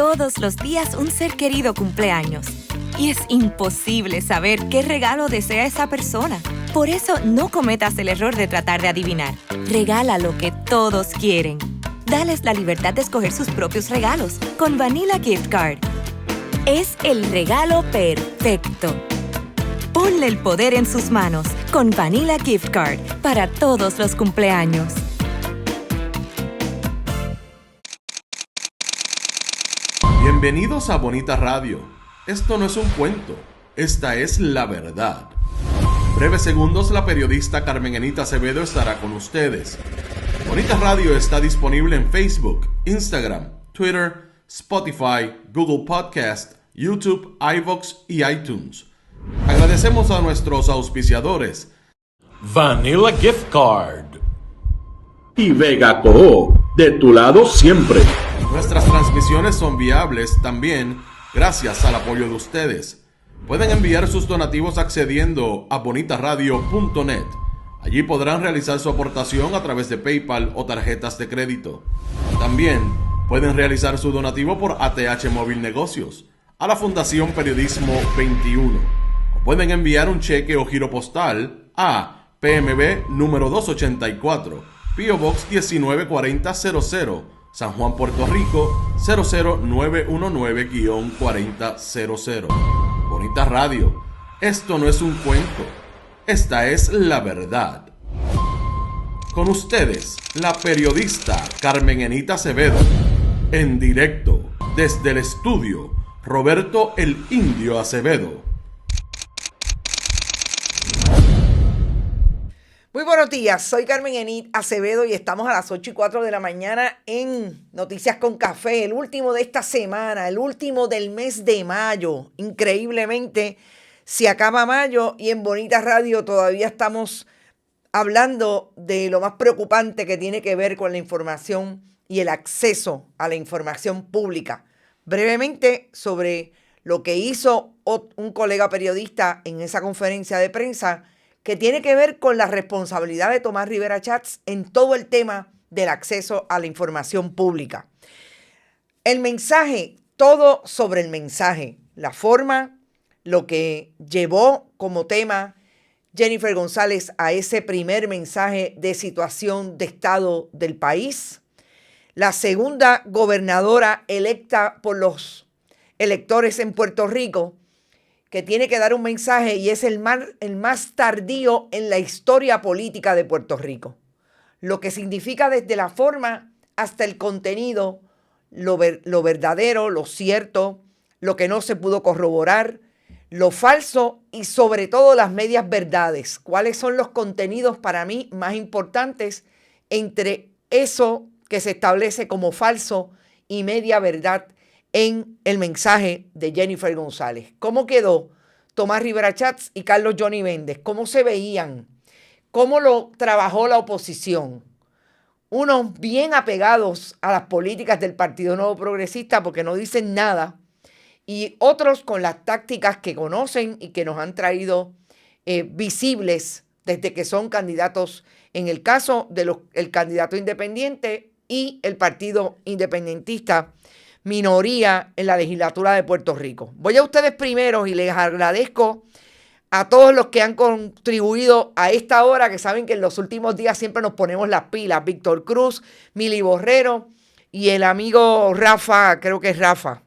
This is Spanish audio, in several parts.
Todos los días un ser querido cumpleaños. Y es imposible saber qué regalo desea esa persona. Por eso no cometas el error de tratar de adivinar. Regala lo que todos quieren. Dales la libertad de escoger sus propios regalos con Vanilla Gift Card. Es el regalo perfecto. Ponle el poder en sus manos con Vanilla Gift Card para todos los cumpleaños. Bienvenidos a Bonita Radio. Esto no es un cuento, esta es la verdad. En breves segundos, la periodista Carmen Enita Acevedo estará con ustedes. Bonita Radio está disponible en Facebook, Instagram, Twitter, Spotify, Google Podcast, YouTube, iVoox y iTunes. Agradecemos a nuestros auspiciadores Vanilla Gift Card y Vega Coop, de tu lado siempre. Nuestras transmisiones son viables también gracias al apoyo de ustedes. Pueden enviar sus donativos accediendo a bonitaradio.net. Allí podrán realizar su aportación a través de PayPal o tarjetas de crédito. También pueden realizar su donativo por ATH Móvil Negocios a la Fundación Periodismo 21. O pueden enviar un cheque o giro postal a PMB número 284, P.O. Box 194000, San Juan, Puerto Rico 00919-4000. Bonita Radio, esto no es un cuento, esta es la verdad. Con ustedes, la periodista Carmen Enita Acevedo, en directo desde el estudio Roberto el Indio Acevedo. Muy buenos días, soy Carmen Enita Acevedo y estamos a las 8:04 de la mañana en Noticias con Café, el último de esta semana, el último del mes de mayo. Increíblemente, se acaba mayo y en Bonita Radio todavía estamos hablando de lo más preocupante que tiene que ver con la información y el acceso a la información pública. Brevemente sobre lo que hizo un colega periodista en esa conferencia de prensa que tiene que ver con la responsabilidad de Tomás Rivera Schatz en todo el tema del acceso a la información pública. El mensaje, todo sobre el mensaje, la forma, lo que llevó como tema Jennifer González a ese primer mensaje de situación de estado del país, la segunda gobernadora electa por los electores en Puerto Rico, que tiene que dar un mensaje y es el más tardío en la historia política de Puerto Rico. Lo que significa desde la forma hasta el contenido, lo verdadero, lo cierto, lo que no se pudo corroborar, lo falso y sobre todo las medias verdades. ¿Cuáles son los contenidos para mí más importantes entre eso que se establece como falso y media verdad en el mensaje de Jennifer González? ¿Cómo quedó Tomás Rivera Schatz y Carlos Johnny Méndez? ¿Cómo se veían? ¿Cómo lo trabajó la oposición? Unos bien apegados a las políticas del Partido Nuevo Progresista porque no dicen nada, y otros con las tácticas que conocen y que nos han traído visibles desde que son candidatos, en el caso del candidato independiente y el Partido Independentista, minoría en la legislatura de Puerto Rico. Voy a ustedes primero y les agradezco a todos los que han contribuido a esta hora, que saben que en los últimos días siempre nos ponemos las pilas. Víctor Cruz, Mili Borrero y el amigo Rafa, creo que es Rafa.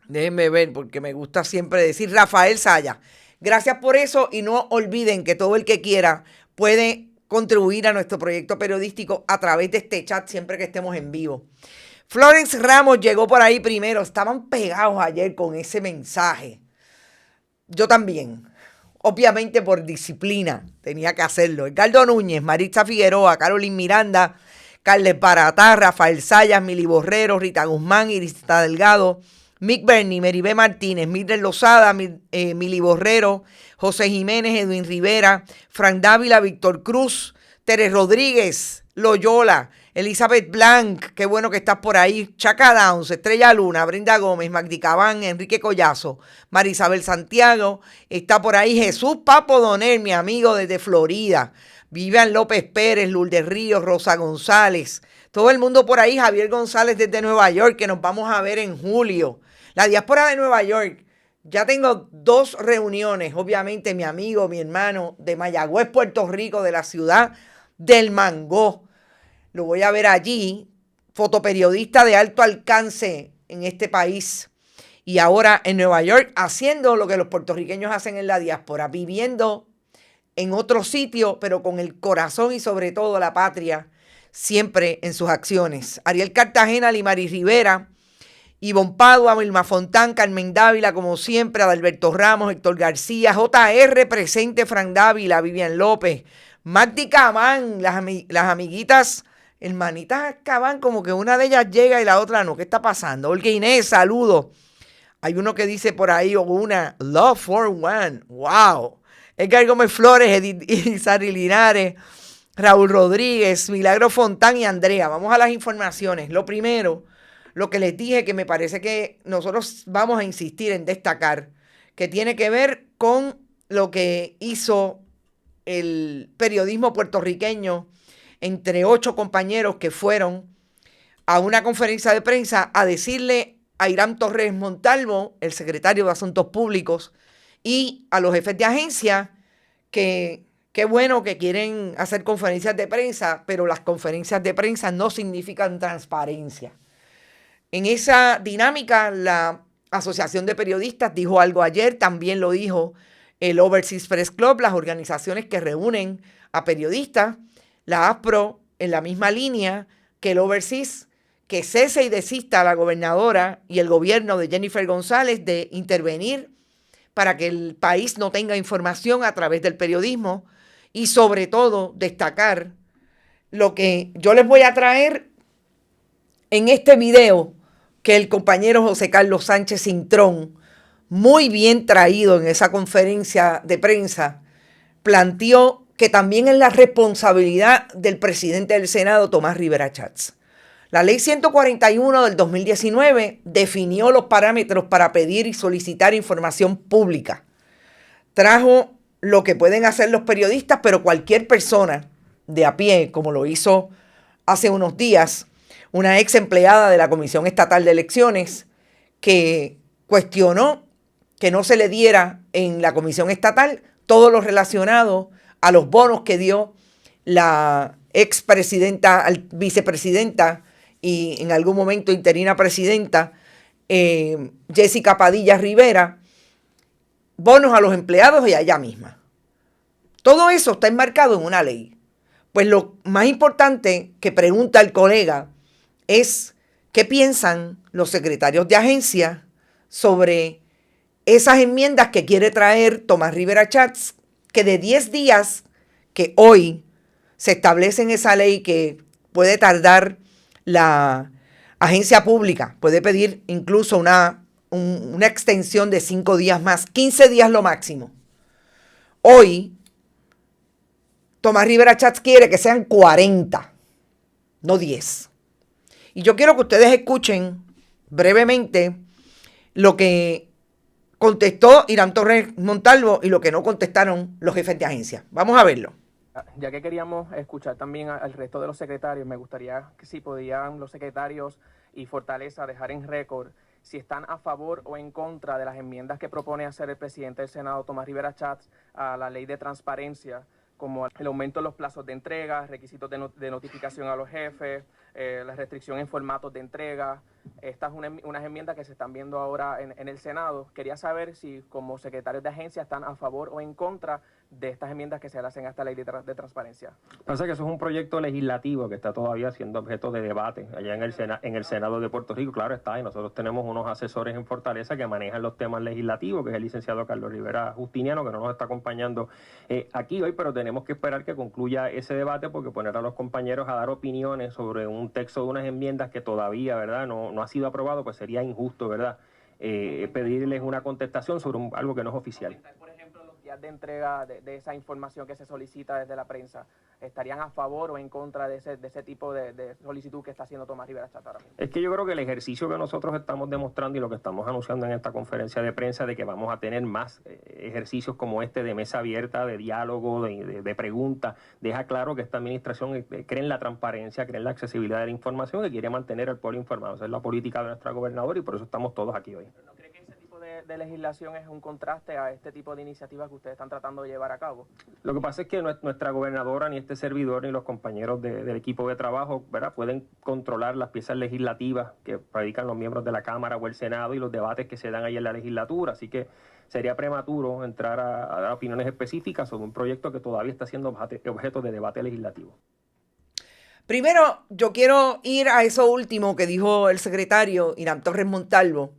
Déjenme ver porque me gusta siempre decir Rafael Saya. Gracias por eso y no olviden que todo el que quiera puede contribuir a nuestro proyecto periodístico a través de este chat siempre que estemos en vivo. Florence Ramos llegó por ahí primero. Estaban pegados ayer con ese mensaje. Yo también. Obviamente por disciplina tenía que hacerlo. Edgardo Núñez, Maritza Figueroa, Carolyn Miranda, Carles Baratá, Rafael Sayas, Mili Borrero, Rita Guzmán, Irista Delgado, Mick Berni, Meribé Martínez, Mildred Lozada, Mili Borrero, José Jiménez, Edwin Rivera, Frank Dávila, Víctor Cruz, Teres Rodríguez, Loyola, Elizabeth Blanc, qué bueno que estás por ahí, Chaca Downs, Estrella Luna, Brenda Gómez, Magdi Cabán, Enrique Collazo, Marisabel Santiago, está por ahí Jesús Papo Donel, mi amigo desde Florida, Vivian López Pérez, Lourdes Ríos, Rosa González, todo el mundo por ahí, Javier González desde Nueva York, que nos vamos a ver en julio. La diáspora de Nueva York, ya tengo 2 reuniones, obviamente mi amigo, mi hermano de Mayagüez, Puerto Rico, de la ciudad del Mango. Lo voy a ver allí, fotoperiodista de alto alcance en este país y ahora en Nueva York, haciendo lo que los puertorriqueños hacen en la diáspora, viviendo en otro sitio, pero con el corazón y sobre todo la patria siempre en sus acciones. Ariel Cartagena, Limari Rivera, Ivonne Padua, Wilma Fontán, Carmen Dávila, como siempre, Adalberto Ramos, Héctor García, JR presente, Fran Dávila, Vivian López, Magdi Cabán, las amiguitas, hermanitas Cabán, como que una de ellas llega y la otra no. ¿Qué está pasando? Olga Inés, saludos. Hay uno que dice por ahí, o una, Love for One, wow. Edgar Gómez Flores, Edith Isari Linares, Raúl Rodríguez, Milagro Fontán y Andrea. Vamos a las informaciones. Lo primero, lo que les dije, que me parece que nosotros vamos a insistir en destacar, que tiene que ver con lo que hizo el periodismo puertorriqueño entre 8 compañeros que fueron a una conferencia de prensa a decirle a Irán Torres Montalvo, el secretario de Asuntos Públicos, y a los jefes de agencia que qué bueno que quieren hacer conferencias de prensa, pero las conferencias de prensa no significan transparencia. En esa dinámica, la Asociación de Periodistas dijo algo ayer, también lo dijo el Overseas Press Club, las organizaciones que reúnen a periodistas, la ASPRO en la misma línea que el Overseas, que cese y desista a la gobernadora y el gobierno de Jennifer González de intervenir para que el país no tenga información a través del periodismo y sobre todo destacar lo que yo les voy a traer en este video que el compañero José Carlos Sánchez Cintrón, muy bien traído en esa conferencia de prensa, planteó que también es la responsabilidad del presidente del Senado, Tomás Rivera Chats. La ley 141 del 2019 definió los parámetros para pedir y solicitar información pública. Trajo lo que pueden hacer los periodistas, pero cualquier persona de a pie, como lo hizo hace unos días una ex empleada de la Comisión Estatal de Elecciones, que cuestionó que no se le diera en la Comisión Estatal todo lo relacionado a los bonos que dio la expresidenta, vicepresidenta y en algún momento interina presidenta, Jessica Padilla Rivera, bonos a los empleados y a ella misma. Todo eso está enmarcado en una ley. Pues lo más importante que pregunta el colega es qué piensan los secretarios de agencia sobre esas enmiendas que quiere traer Tomás Rivera Chats, que de 10 días que hoy se establece en esa ley que puede tardar la agencia pública, puede pedir incluso una extensión de 5 días más, 15 días lo máximo. Hoy, Tomás Rivera Chats quiere que sean 40, no 10. Y yo quiero que ustedes escuchen brevemente lo que contestó Irán Torres Montalvo y lo que no contestaron los jefes de agencia. Vamos a verlo. Ya que queríamos escuchar también al resto de los secretarios, me gustaría que si podían los secretarios y Fortaleza dejar en récord si están a favor o en contra de las enmiendas que propone hacer el presidente del Senado, Tomás Rivera Chats, a la ley de transparencia, como el aumento de los plazos de entrega, requisitos de notificación a los jefes, la restricción en formatos de entrega. Estas son unas enmiendas que se están viendo ahora en el Senado. Quería saber si como secretarios de agencia están a favor o en contra de estas enmiendas que se le hacen a esta ley de transparencia. Pasa que eso es un proyecto legislativo que está todavía siendo objeto de debate allá en el Senado de Puerto Rico. Claro está, y nosotros tenemos unos asesores en Fortaleza que manejan los temas legislativos, que es el licenciado Carlos Rivera Justiniano, que no nos está acompañando aquí hoy, pero tenemos que esperar que concluya ese debate, porque poner a los compañeros a dar opiniones sobre un texto de unas enmiendas que todavía, ¿verdad?, no ha sido aprobado, pues sería injusto, ¿verdad?, pedirles una contestación sobre algo que no es oficial. de entrega de esa información que se solicita desde la prensa, ¿estarían a favor o en contra de ese tipo de solicitud que está haciendo Tomás Rivera Chatz ahora mismo? Es que yo creo que el ejercicio que nosotros estamos demostrando y lo que estamos anunciando en esta conferencia de prensa de que vamos a tener más ejercicios como este de mesa abierta, de diálogo, de preguntas, deja claro que esta administración cree en la transparencia, cree en la accesibilidad de la información y quiere mantener al pueblo informado. Esa es la política de nuestra gobernadora y por eso estamos todos aquí hoy. ¿No cree que ese tipo de legislación es un contraste a este tipo de iniciativas que ustedes están tratando de llevar a cabo? Lo que pasa es que nuestra gobernadora, ni este servidor, ni los compañeros del equipo de trabajo, ¿verdad?, pueden controlar las piezas legislativas que predican los miembros de la Cámara o el Senado y los debates que se dan ahí en la legislatura. Así que sería prematuro entrar a dar opiniones específicas sobre un proyecto que todavía está siendo objeto de debate legislativo. Primero, yo quiero ir a eso último que dijo el secretario Irán Torres Montalvo,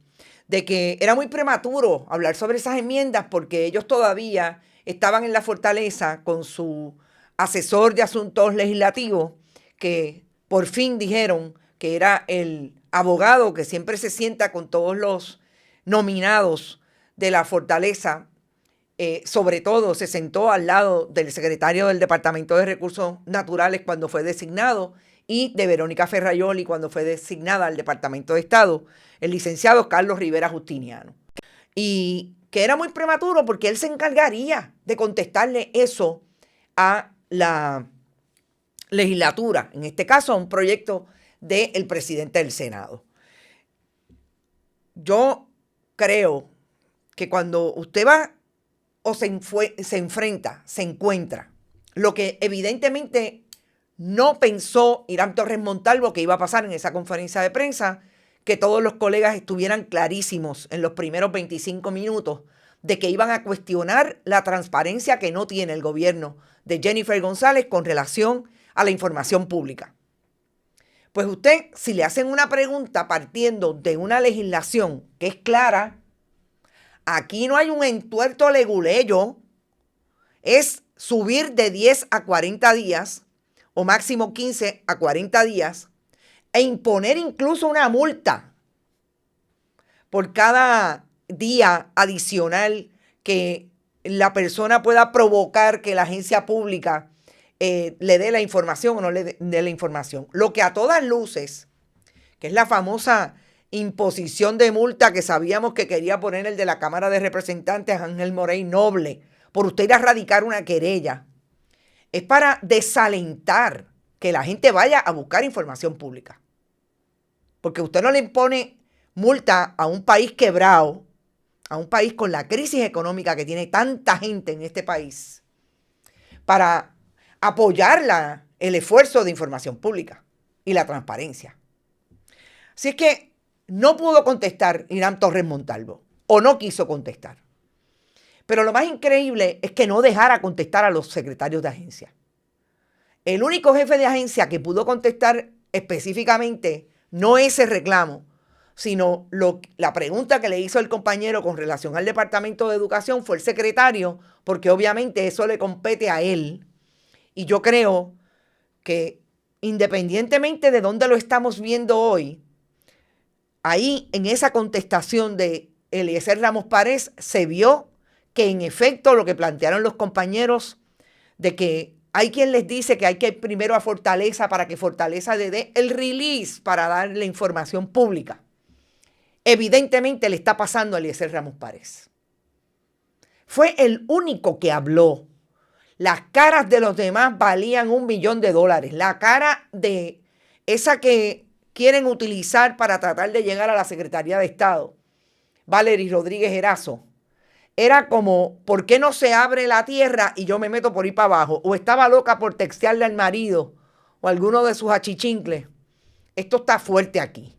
de que era muy prematuro hablar sobre esas enmiendas porque ellos todavía estaban en la fortaleza con su asesor de asuntos legislativos, que por fin dijeron que era el abogado que siempre se sienta con todos los nominados de la fortaleza. Sobre todo se sentó al lado del secretario del Departamento de Recursos Naturales cuando fue designado y de Verónica Ferraioli cuando fue designada al Departamento de Estado, el licenciado Carlos Rivera Justiniano. Y que era muy prematuro porque él se encargaría de contestarle eso a la legislatura, en este caso a un proyecto del presidente del Senado. Yo creo que cuando usted va o se enfrenta, se encuentra, lo que evidentemente no pensó Irán Torres Montalvo que iba a pasar en esa conferencia de prensa, que todos los colegas estuvieran clarísimos en los primeros 25 minutos de que iban a cuestionar la transparencia que no tiene el gobierno de Jennifer González con relación a la información pública. Pues usted, si le hacen una pregunta partiendo de una legislación que es clara, aquí no hay un entuerto leguleyo, es subir de 10 a 40 días o máximo 15 a 40 días e imponer incluso una multa por cada día adicional que la persona pueda provocar que la agencia pública le dé la información o no le dé la información. Lo que a todas luces, que es la famosa imposición de multa que sabíamos que quería poner el de la Cámara de Representantes, Ángel Morey Noble, por usted ir a radicar una querella, es para desalentar que la gente vaya a buscar información pública. Porque usted no le impone multa a un país quebrado, a un país con la crisis económica que tiene tanta gente en este país, para apoyar el esfuerzo de información pública y la transparencia. Así es que no pudo contestar Irán Torres Montalvo, o no quiso contestar. Pero lo más increíble es que no dejara contestar a los secretarios de agencia. El único jefe de agencia que pudo contestar específicamente no ese reclamo, sino la pregunta que le hizo el compañero con relación al Departamento de Educación fue el secretario, porque obviamente eso le compete a él. Y yo creo que independientemente de dónde lo estamos viendo hoy, ahí en esa contestación de Eliezer Ramos Párez se vio que en efecto lo que plantearon los compañeros de que hay quien les dice que hay que ir primero a Fortaleza para que Fortaleza le dé el release para dar la información pública. Evidentemente le está pasando a Eliezer Ramos Párez. Fue el único que habló. Las caras de los demás valían $1 millón. La cara de esa que quieren utilizar para tratar de llegar a la Secretaría de Estado, Valery Rodríguez Erazo, era como, ¿por qué no se abre la tierra y yo me meto por ahí para abajo? O estaba loca por textearle al marido o a alguno de sus achichincles. Esto está fuerte aquí.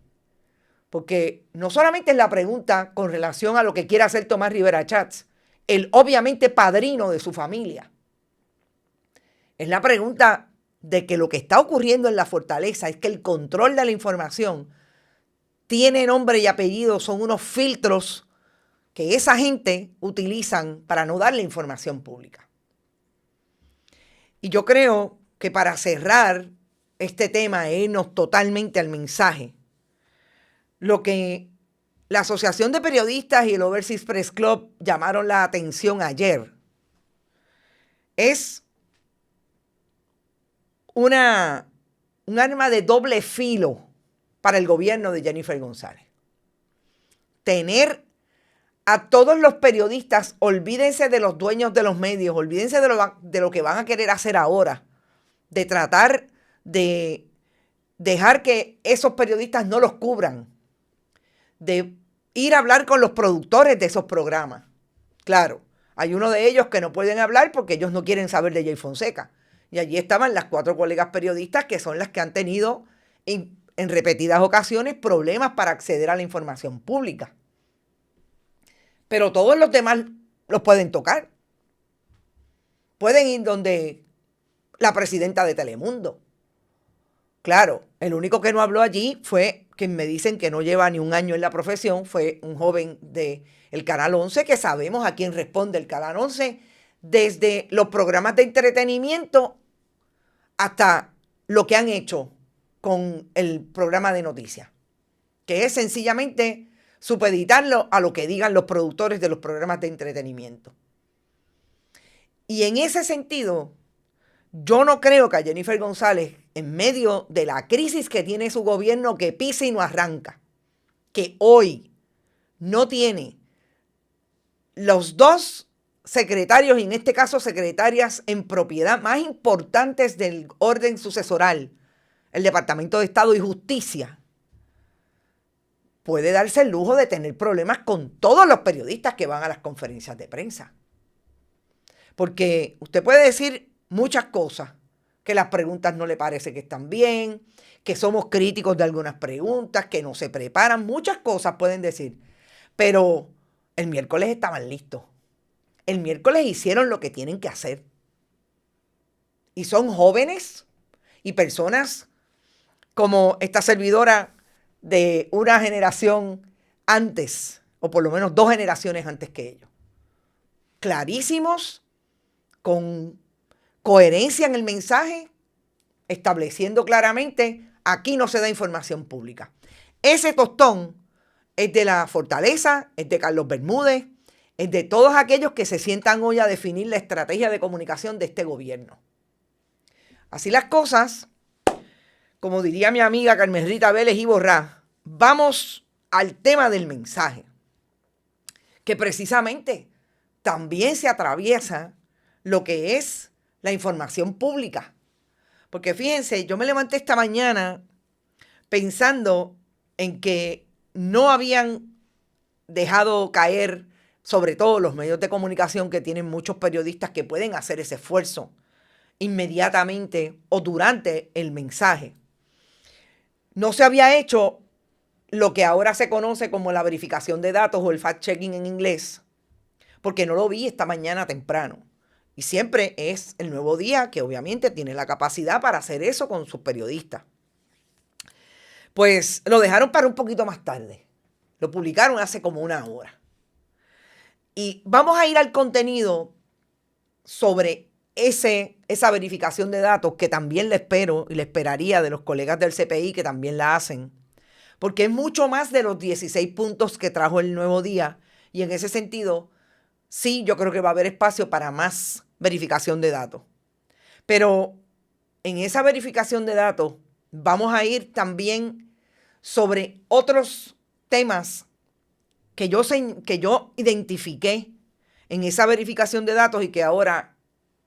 Porque no solamente es la pregunta con relación a lo que quiere hacer Tomás Rivera Chatz, el obviamente padrino de su familia. Es la pregunta de que lo que está ocurriendo en la fortaleza es que el control de la información tiene nombre y apellido, son unos filtros que esa gente utilizan para no darle información pública. Y yo creo que para cerrar este tema e irnos totalmente al mensaje, lo que la Asociación de Periodistas y el Overseas Press Club llamaron la atención ayer es un arma de doble filo para el gobierno de Jennifer González. Tener a todos los periodistas, olvídense de los dueños de los medios, olvídense de lo que van a querer hacer ahora, de tratar de dejar que esos periodistas no los cubran, de ir a hablar con los productores de esos programas. Claro, hay uno de ellos que no pueden hablar porque ellos no quieren saber de Jay Fonseca. Y allí estaban las 4 colegas periodistas que son las que han tenido en repetidas ocasiones problemas para acceder a la información pública. Pero todos los demás los pueden tocar. Pueden ir donde la presidenta de Telemundo. Claro, el único que no habló allí fue, quien me dicen que no lleva ni un año en la profesión, fue un joven del Canal 11, que sabemos a quién responde el Canal 11, desde los programas de entretenimiento hasta lo que han hecho con el programa de noticias, que es sencillamente supeditarlo a lo que digan los productores de los programas de entretenimiento. Y en ese sentido, yo no creo que a Jennifer González, en medio de la crisis que tiene su gobierno, que pisa y no arranca, que hoy no tiene los 2 secretarios, y en este caso secretarias en propiedad más importantes del orden sucesoral, el Departamento de Estado y Justicia, puede darse el lujo de tener problemas con todos los periodistas que van a las conferencias de prensa. Porque usted puede decir muchas cosas, que las preguntas no le parece que están bien, que somos críticos de algunas preguntas, que no se preparan, muchas cosas pueden decir. Pero el miércoles estaban listos. El miércoles hicieron lo que tienen que hacer. Y son jóvenes y personas como esta servidora de una generación antes, o por lo menos 2 generaciones antes que ellos. Clarísimos, con coherencia en el mensaje, estableciendo claramente, aquí no se da información pública. Ese tostón es de la Fortaleza, es de Carlos Bermúdez, es de todos aquellos que se sientan hoy a definir la estrategia de comunicación de este gobierno. Así las cosas, como diría mi amiga Carmen Rita Vélez y Borrá, vamos al tema del mensaje, que precisamente también se atraviesa lo que es la información pública. Porque fíjense, yo me levanté esta mañana pensando en que no habían dejado caer, sobre todo los medios de comunicación, que tienen muchos periodistas que pueden hacer ese esfuerzo inmediatamente o durante el mensaje. No se había hecho lo que ahora se conoce como la verificación de datos o el fact-checking en inglés, porque no lo vi esta mañana temprano. Y siempre es el Nuevo Día que obviamente tiene la capacidad para hacer eso con sus periodistas. Pues lo dejaron para un poquito más tarde. Lo publicaron hace como 1 hora. Y vamos a ir al contenido sobre esa verificación de datos, que también le espero y le esperaría de los colegas del CPI que también la hacen, porque es mucho más de los 16 puntos que trajo el Nuevo Día, y en ese sentido sí, yo creo que va a haber espacio para más verificación de datos. Pero en esa verificación de datos vamos a ir también sobre otros temas que yo identifiqué en esa verificación de datos y que ahora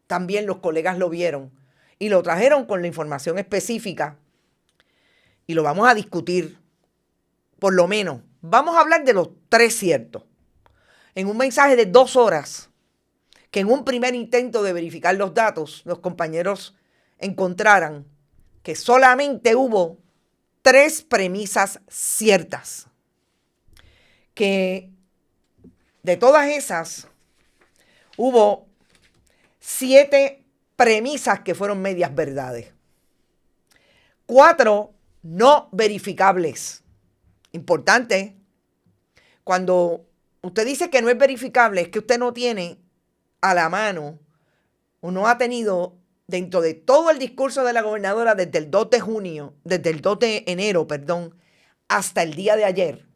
también los colegas lo vieron y lo trajeron con la información específica y lo vamos a discutir. Por lo menos vamos a hablar de los 3 ciertos. En un mensaje de 2 horas, que en un primer intento de verificar los datos, los compañeros encontraran que solamente hubo 3 premisas ciertas. Que de todas esas, hubo 7 premisas que fueron medias verdades. 4 no verificables. Importante, cuando usted dice que no es verificable, es que usted no tiene a la mano o no ha tenido dentro de todo el discurso de la gobernadora desde el 2 de enero, hasta el día de ayer.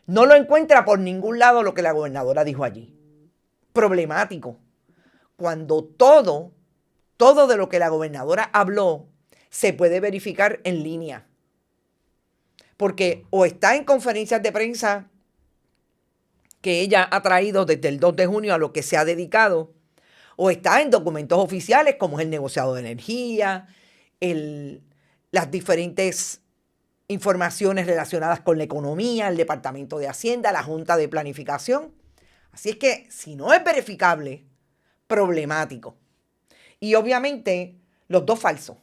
No lo encuentra por ningún lado lo que la gobernadora dijo allí. Problemático. cuando todo de lo que la gobernadora habló se puede verificar en línea. Porque o está en conferencias de prensa que ella ha traído desde el 2 de junio a lo que se ha dedicado, o está en documentos oficiales como es el negociado de energía, las diferentes informaciones relacionadas con la economía, el Departamento de Hacienda, la Junta de Planificación. Así es que si no es verificable, problemático. Y obviamente los dos falsos.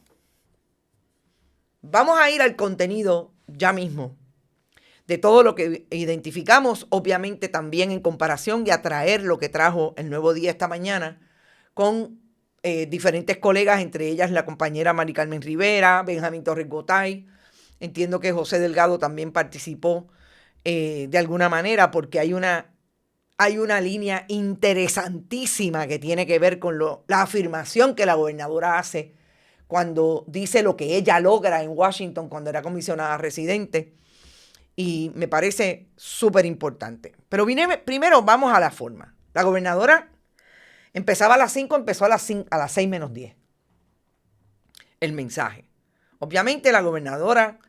Vamos a ir al contenido ya mismo de todo lo que identificamos, obviamente también en comparación y a traer lo que trajo el Nuevo Día esta mañana con diferentes colegas, entre ellas la compañera Mari Carmen Rivera, Benjamín Torres Gotay. Entiendo que José Delgado también participó de alguna manera porque hay una línea interesantísima que tiene que ver con la afirmación que la gobernadora hace cuando dice lo que ella logra en Washington cuando era comisionada residente. Y me parece súper importante. Pero primero vamos a la forma. La gobernadora empezaba a las 5, empezó a las 6 menos 10. El mensaje. Obviamente la gobernadora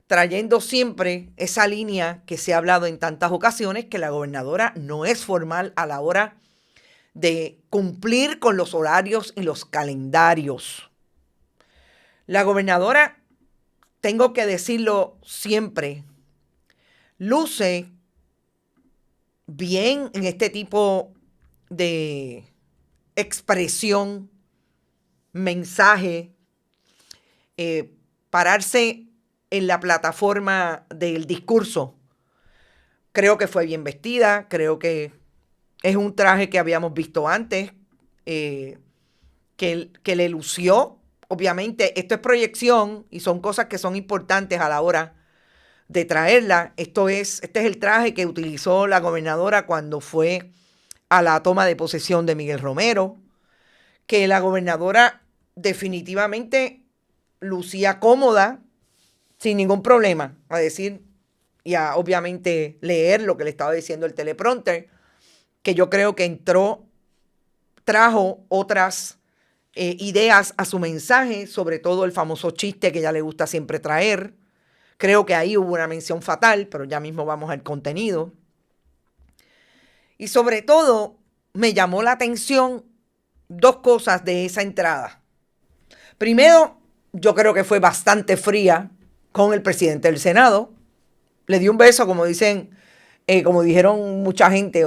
trayendo siempre esa línea que se ha hablado en tantas ocasiones, que la gobernadora no es formal a la hora de cumplir con los horarios y los calendarios. La gobernadora, tengo que decirlo siempre, luce bien en este tipo de expresión, mensaje, pararse en la plataforma del discurso. Creo que fue bien vestida, creo que es un traje que habíamos visto antes, que le lució. Obviamente, esto es proyección y son cosas que son importantes a la hora de traerla. Este es el traje que utilizó la gobernadora cuando fue a la toma de posesión de Miguel Romero, que la gobernadora definitivamente lucía cómoda, sin ningún problema, a decir y a obviamente leer lo que le estaba diciendo el teleprompter, que yo creo que trajo otras ideas a su mensaje, sobre todo el famoso chiste que ella le gusta siempre traer. Creo que ahí hubo una mención fatal, pero ya mismo vamos al contenido. Y sobre todo, me llamó la atención dos cosas de esa entrada. Primero, yo creo que fue bastante fría con el presidente del Senado. Le dio un beso, como dijeron mucha gente.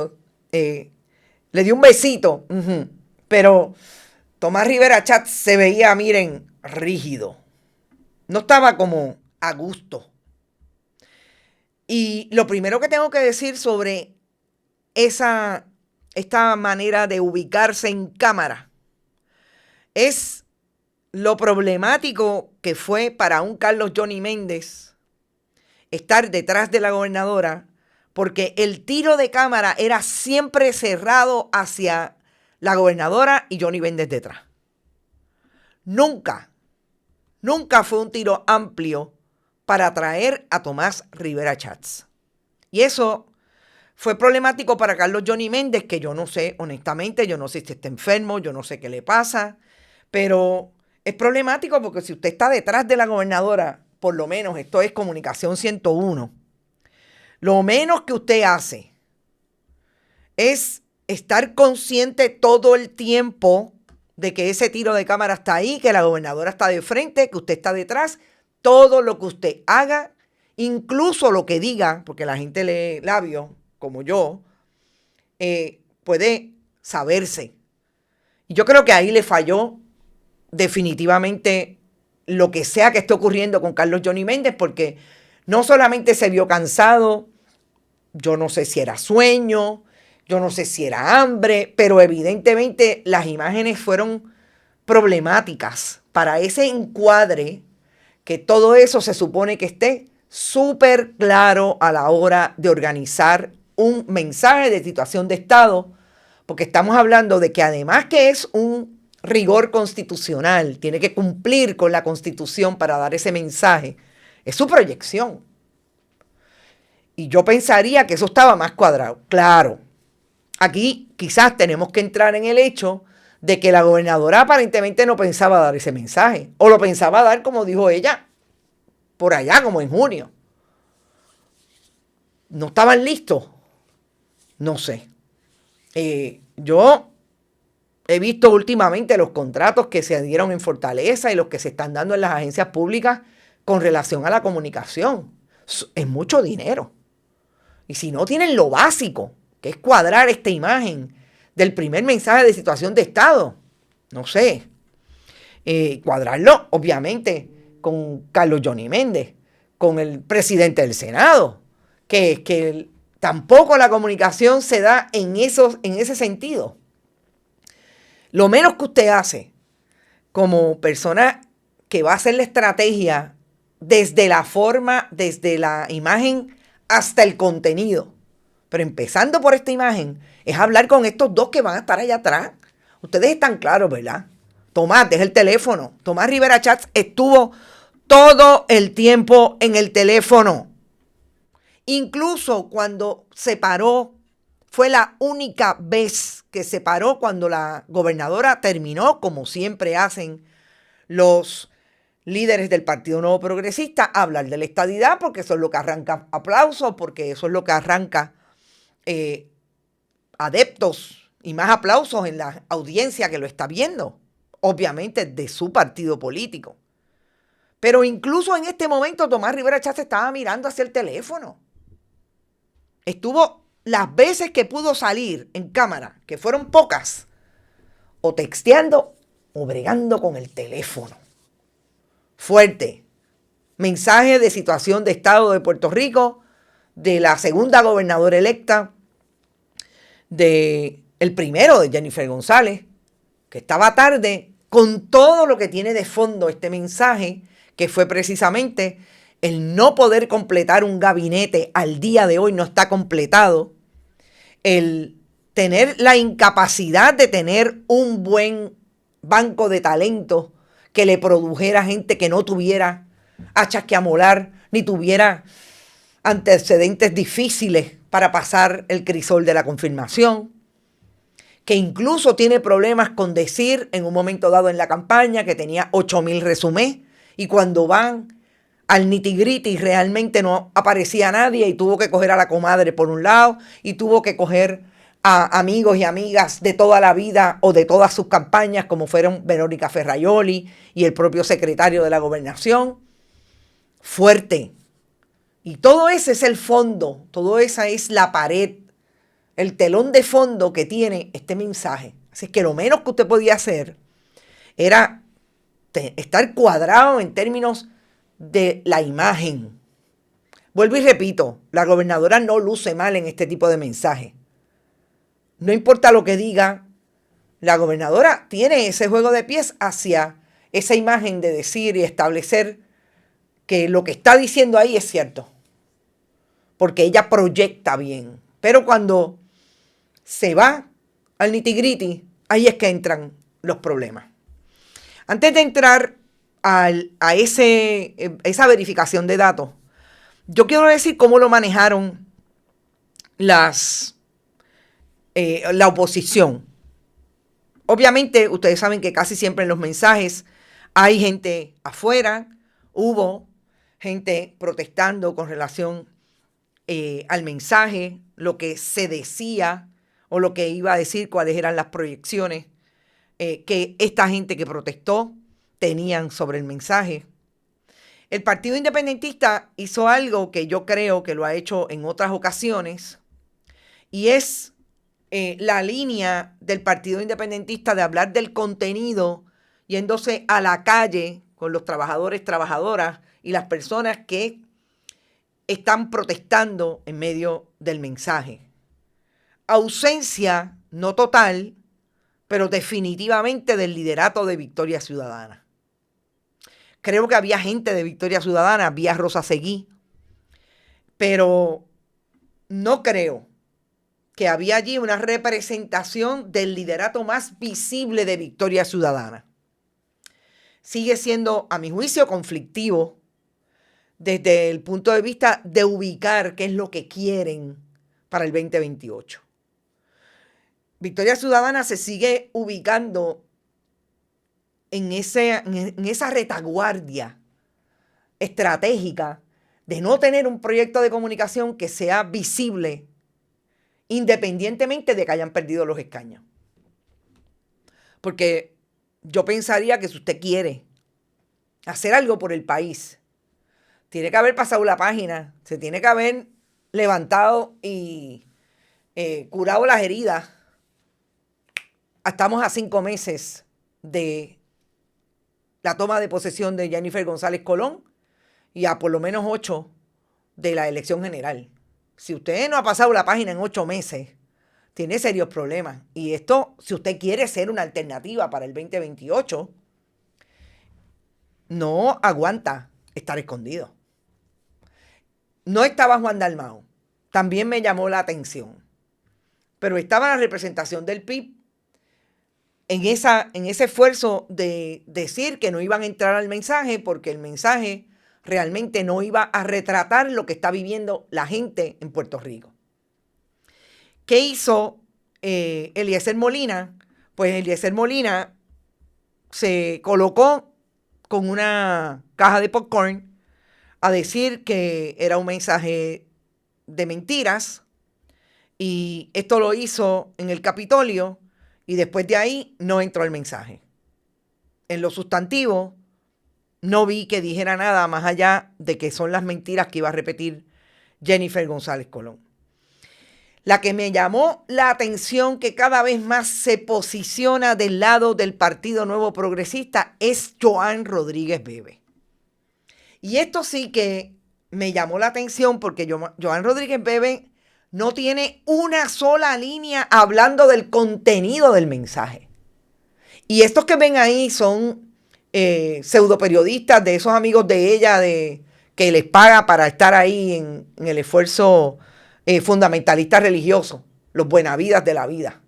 Le dio un besito. Pero Tomás Rivera Chatz se veía, miren, rígido. No estaba como a gusto. Y lo primero que tengo que decir sobre esta manera de ubicarse en cámara es lo problemático que fue para un Carlos Johnny Méndez estar detrás de la gobernadora, porque el tiro de cámara era siempre cerrado hacia la gobernadora y Johnny Méndez detrás. Nunca fue un tiro amplio para atraer a Tomás Rivera Chatz. Y eso fue problemático para Carlos Johnny Méndez, que yo no sé, honestamente, yo no sé si está enfermo, yo no sé qué le pasa, pero es problemático porque si usted está detrás de la gobernadora, por lo menos esto es comunicación 101, lo menos que usted hace es estar consciente todo el tiempo de que ese tiro de cámara está ahí, que la gobernadora está de frente, que usted está detrás. Todo lo que usted haga, incluso lo que diga, porque la gente lee labios, como yo, puede saberse. Y yo creo que ahí le falló definitivamente lo que sea que esté ocurriendo con Carlos Johnny Méndez, porque no solamente se vio cansado, yo no sé si era sueño, yo no sé si era hambre, pero evidentemente las imágenes fueron problemáticas para ese encuadre, que todo eso se supone que esté súper claro a la hora de organizar un mensaje de situación de Estado, porque estamos hablando de que además que es un rigor constitucional, tiene que cumplir con la Constitución para dar ese mensaje, es su proyección. Y yo pensaría que eso estaba más cuadrado. Claro, aquí quizás tenemos que entrar en el hecho de que la gobernadora aparentemente no pensaba dar ese mensaje, o lo pensaba dar, como dijo ella, por allá, como en junio. ¿No estaban listos? No sé. Yo he visto últimamente los contratos que se dieron en Fortaleza y los que se están dando en las agencias públicas con relación a la comunicación. Es mucho dinero. Y si no tienen lo básico, que es cuadrar esta imagen del primer mensaje de situación de Estado, no sé, cuadrarlo obviamente con Carlos Johnny Méndez, con el presidente del Senado, que tampoco la comunicación se da en ese sentido. Lo menos que usted hace como persona que va a hacer la estrategia desde la forma, desde la imagen hasta el contenido, pero empezando por esta imagen, es hablar con estos dos que van a estar allá atrás. Ustedes están claros, ¿verdad? Tomás, deja el teléfono. Tomás Rivera Chats estuvo todo el tiempo en el teléfono. Incluso cuando se paró, fue la única vez que se paró cuando la gobernadora terminó, como siempre hacen los líderes del Partido Nuevo Progresista, a hablar de la estadidad, porque eso es lo que arranca aplausos, porque eso es lo que arranca adeptos y más aplausos en la audiencia que lo está viendo, obviamente de su partido político. Pero incluso en este momento Tomás Rivera Chatz estaba mirando hacia el teléfono. Estuvo las veces que pudo salir en cámara, que fueron pocas, o texteando o bregando con el teléfono. Fuerte. Mensaje de situación de Estado de Puerto Rico, de la segunda gobernadora electa, de el primero de Jennifer González, que estaba tarde, con todo lo que tiene de fondo este mensaje, que fue precisamente el no poder completar un gabinete al día de hoy, no está completado, el tener la incapacidad de tener un buen banco de talentos que le produjera gente que no tuviera hachas que amolar, ni tuviera antecedentes difíciles para pasar el crisol de la confirmación, que incluso tiene problemas con decir en un momento dado en la campaña que tenía 8,000 resumés y cuando van al nitty-gritty realmente no aparecía nadie y tuvo que coger a la comadre por un lado y tuvo que coger a amigos y amigas de toda la vida o de todas sus campañas como fueron Verónica Ferraioli y el propio secretario de la Gobernación. Fuerte. Y todo ese es el fondo, todo esa es la pared, el telón de fondo que tiene este mensaje. Así que lo menos que usted podía hacer era estar cuadrado en términos de la imagen. Vuelvo y repito, la gobernadora no luce mal en este tipo de mensaje. No importa lo que diga, la gobernadora tiene ese juego de pies hacia esa imagen de decir y establecer que lo que está diciendo ahí es cierto. Porque ella proyecta bien. Pero cuando se va al nitty-gritty, ahí es que entran los problemas. Antes de entrar a esa verificación de datos, yo quiero decir cómo lo manejaron la oposición. Obviamente, ustedes saben que casi siempre en los mensajes hay gente afuera, hubo gente protestando con relación al mensaje, lo que se decía o lo que iba a decir, cuáles eran las proyecciones que esta gente que protestó tenían sobre el mensaje. El Partido Independentista hizo algo que yo creo que lo ha hecho en otras ocasiones y es la línea del Partido Independentista de hablar del contenido yéndose a la calle con los trabajadores, trabajadoras y las personas que están protestando en medio del mensaje. Ausencia, no total, pero definitivamente del liderato de Victoria Ciudadana. Creo que había gente de Victoria Ciudadana, había Rosa Seguí, pero no creo que había allí una representación del liderato más visible de Victoria Ciudadana. Sigue siendo, a mi juicio, conflictivo desde el punto de vista de ubicar qué es lo que quieren para el 2028. Victoria Ciudadana se sigue ubicando en esa retaguardia estratégica de no tener un proyecto de comunicación que sea visible independientemente de que hayan perdido los escaños. Porque yo pensaría que si usted quiere hacer algo por el país, tiene que haber pasado la página, se tiene que haber levantado y curado las heridas. Estamos a 5 meses de la toma de posesión de Jennifer González Colón y a por lo menos 8 de la elección general. Si usted no ha pasado la página en 8 meses, tiene serios problemas. Y esto, si usted quiere ser una alternativa para el 2028, no aguanta estar escondido. No estaba Juan Dalmau, también me llamó la atención, pero estaba la representación del PIB en ese esfuerzo de decir que no iban a entrar al mensaje porque el mensaje realmente no iba a retratar lo que está viviendo la gente en Puerto Rico. ¿Qué hizo Eliezer Molina? Pues Eliezer Molina se colocó con una caja de popcorn a decir que era un mensaje de mentiras, y esto lo hizo en el Capitolio y después de ahí no entró el mensaje. En lo sustantivo no vi que dijera nada más allá de que son las mentiras que iba a repetir Jennifer González Colón. La que me llamó la atención, que cada vez más se posiciona del lado del Partido Nuevo Progresista, es Joan Rodríguez Bebe. Y esto sí que me llamó la atención porque Joan Rodríguez Bebe no tiene una sola línea hablando del contenido del mensaje. Y estos que ven ahí son pseudoperiodistas de esos amigos de ella que les paga para estar ahí en el esfuerzo fundamentalista religioso, los buenavidas de la vida.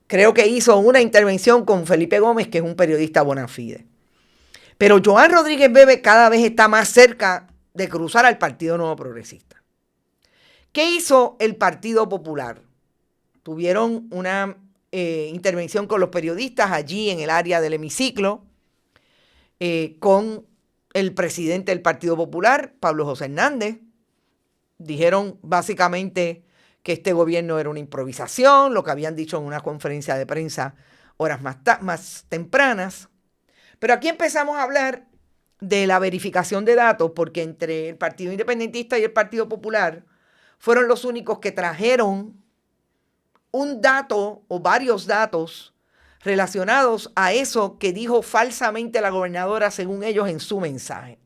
Creo que hizo una intervención con Felipe Gómez, que es un periodista bona fide. Pero Joan Rodríguez Bebe cada vez está más cerca de cruzar al Partido Nuevo Progresista. ¿Qué hizo el Partido Popular? Tuvieron una intervención con los periodistas allí en el área del hemiciclo, con el presidente del Partido Popular, Pablo José Hernández. Dijeron básicamente que este gobierno era una improvisación, lo que habían dicho en una conferencia de prensa horas más tempranas. Pero aquí empezamos a hablar de la verificación de datos, porque entre el Partido Independentista y el Partido Popular fueron los únicos que trajeron un dato o varios datos relacionados a eso que dijo falsamente la gobernadora, según ellos, en su mensaje.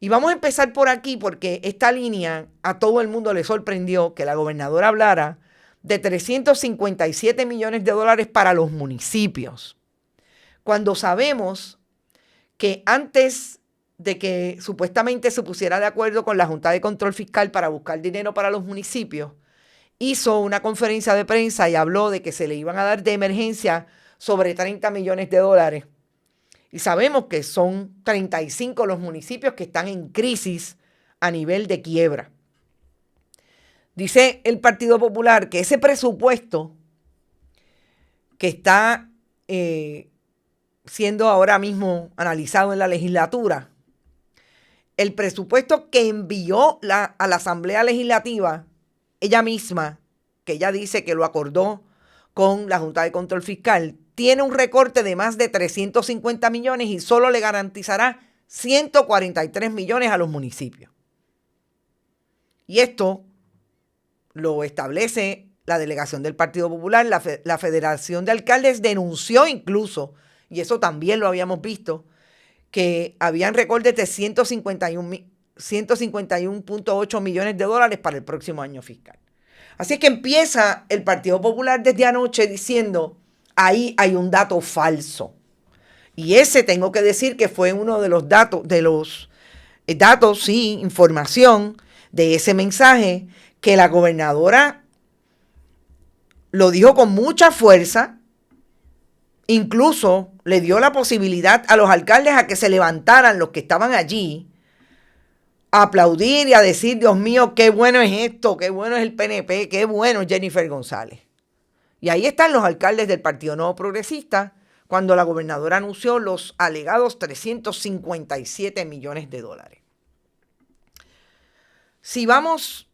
Y vamos a empezar por aquí porque esta línea a todo el mundo le sorprendió, que la gobernadora hablara de 357 millones de dólares para los municipios, cuando sabemos que antes de que supuestamente se pusiera de acuerdo con la Junta de Control Fiscal para buscar dinero para los municipios, hizo una conferencia de prensa y habló de que se le iban a dar de emergencia sobre 30 millones de dólares. Y sabemos que son 35 los municipios que están en crisis a nivel de quiebra. Dice el Partido Popular que ese presupuesto que está siendo ahora mismo analizado en la legislatura, el presupuesto que envió a la Asamblea Legislativa, ella misma, que ella dice que lo acordó con la Junta de Control Fiscal, tiene un recorte de más de 350 millones y solo le garantizará 143 millones a los municipios. Y esto lo establece la delegación del Partido Popular. La Federación de Alcaldes denunció incluso, y eso también lo habíamos visto, que habían recortes de 151.8 millones de dólares para el próximo año fiscal. Así que empieza el Partido Popular desde anoche diciendo: ahí hay un dato falso. Y ese tengo que decir que fue uno de los datos, sí, información de ese mensaje, que la gobernadora lo dijo con mucha fuerza. Incluso le dio la posibilidad a los alcaldes a que se levantaran, los que estaban allí, a aplaudir y a decir: Dios mío, qué bueno es esto, qué bueno es el PNP, qué bueno es Jennifer González. Y ahí están los alcaldes del Partido Nuevo Progresista cuando la gobernadora anunció los alegados 357 millones de dólares. Si vamos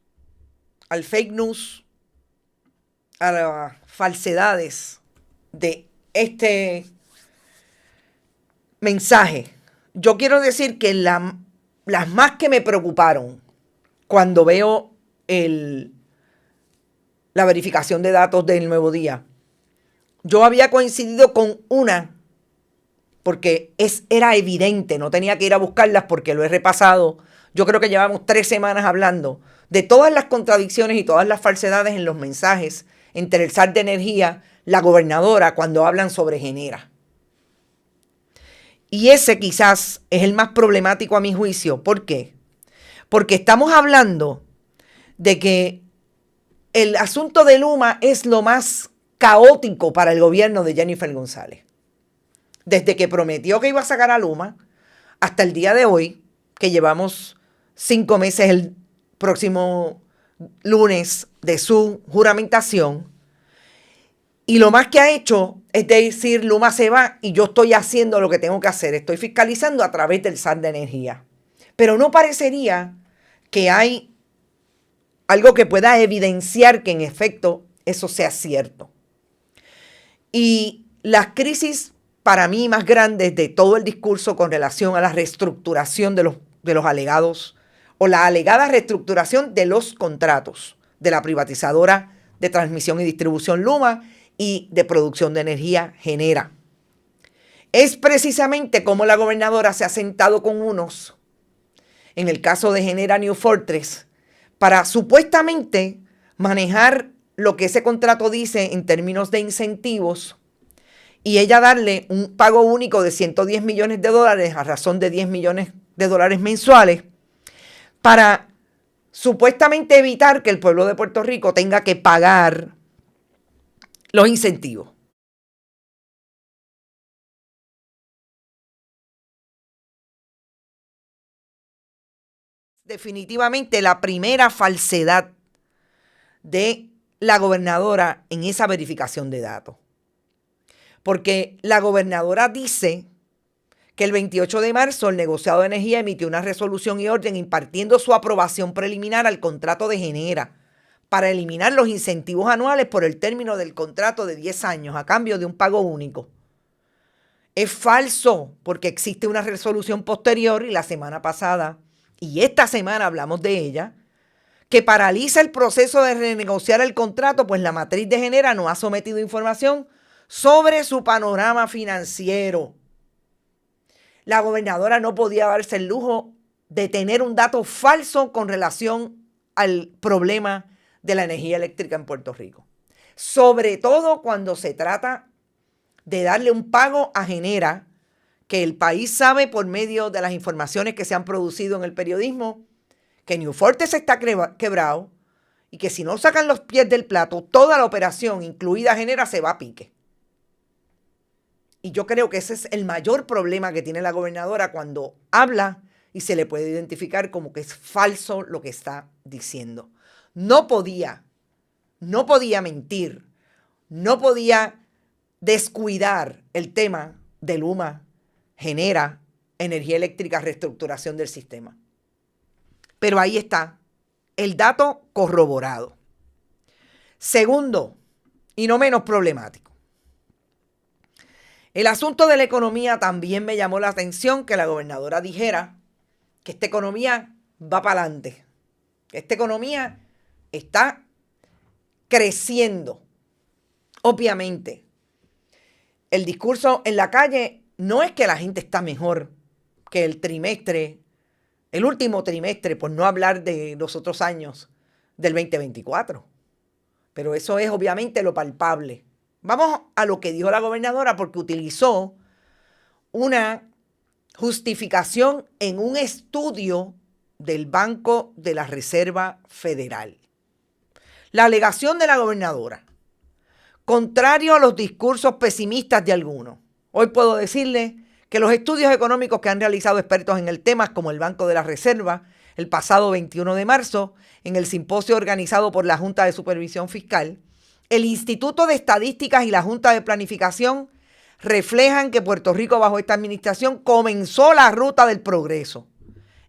al fake news, a las falsedades de este mensaje, yo quiero decir que las más que me preocuparon cuando veo la verificación de datos del Nuevo Día, yo había coincidido con una porque era evidente, no tenía que ir a buscarlas porque lo he repasado. Yo creo que llevamos 3 semanas hablando de todas las contradicciones y todas las falsedades en los mensajes entre el SAR de Energía, la gobernadora, cuando hablan sobre Genera. Y ese quizás es el más problemático a mi juicio. ¿Por qué? Porque estamos hablando de que el asunto de Luma es lo más caótico para el gobierno de Jennifer González. Desde que prometió que iba a sacar a Luma hasta el día de hoy, que llevamos 5 meses el próximo lunes de su juramentación, y lo más que ha hecho es decir, Luma se va y yo estoy haciendo lo que tengo que hacer, estoy fiscalizando a través del SAR de Energía. Pero no parecería que hay algo que pueda evidenciar que en efecto eso sea cierto. Y las crisis para mí más grandes de todo el discurso con relación a la reestructuración de los alegados o la alegada reestructuración de los contratos de la privatizadora de transmisión y distribución Luma y de producción de energía Genera. Es precisamente como la gobernadora se ha sentado con unos, en el caso de Genera New Fortress, para supuestamente manejar lo que ese contrato dice en términos de incentivos y ella darle un pago único de 110 millones de dólares a razón de 10 millones de dólares mensuales para supuestamente evitar que el pueblo de Puerto Rico tenga que pagar los incentivos. Definitivamente la primera falsedad de la gobernadora en esa verificación de datos. Porque la gobernadora dice que el 28 de marzo el negociado de energía emitió una resolución y orden impartiendo su aprobación preliminar al contrato de Genera para eliminar los incentivos anuales por el término del contrato de 10 años a cambio de un pago único. Es falso porque existe una resolución posterior y la semana pasada y esta semana hablamos de ella, que paraliza el proceso de renegociar el contrato, pues la matriz de Genera no ha sometido información sobre su panorama financiero. La gobernadora no podía darse el lujo de tener un dato falso con relación al problema de la energía eléctrica en Puerto Rico. Sobre todo cuando se trata de darle un pago a Genera, que el país sabe por medio de las informaciones que se han producido en el periodismo, que New Fortress está quebrado y que si no sacan los pies del plato, toda la operación, incluida Genera, se va a pique. Y yo creo que ese es el mayor problema que tiene la gobernadora cuando habla y se le puede identificar como que es falso lo que está diciendo. No podía mentir, no podía descuidar el tema de Luma, Genera, energía eléctrica, reestructuración del sistema. Pero ahí está, el dato corroborado. Segundo, y no menos problemático, el asunto de la economía también me llamó la atención que la gobernadora dijera que esta economía va para adelante, que esta economía está creciendo. Obviamente, el discurso en la calle no es que la gente está mejor que el último trimestre, por no hablar de los otros años del 2024. Pero eso es obviamente lo palpable. Vamos a lo que dijo la gobernadora porque utilizó una justificación en un estudio del Banco de la Reserva Federal. La alegación de la gobernadora, contrario a los discursos pesimistas de algunos, hoy puedo decirle que los estudios económicos que han realizado expertos en el tema, como el Banco de la Reserva, el pasado 21 de marzo, en el simposio organizado por la Junta de Supervisión Fiscal, el Instituto de Estadísticas y la Junta de Planificación reflejan que Puerto Rico bajo esta administración comenzó la ruta del progreso.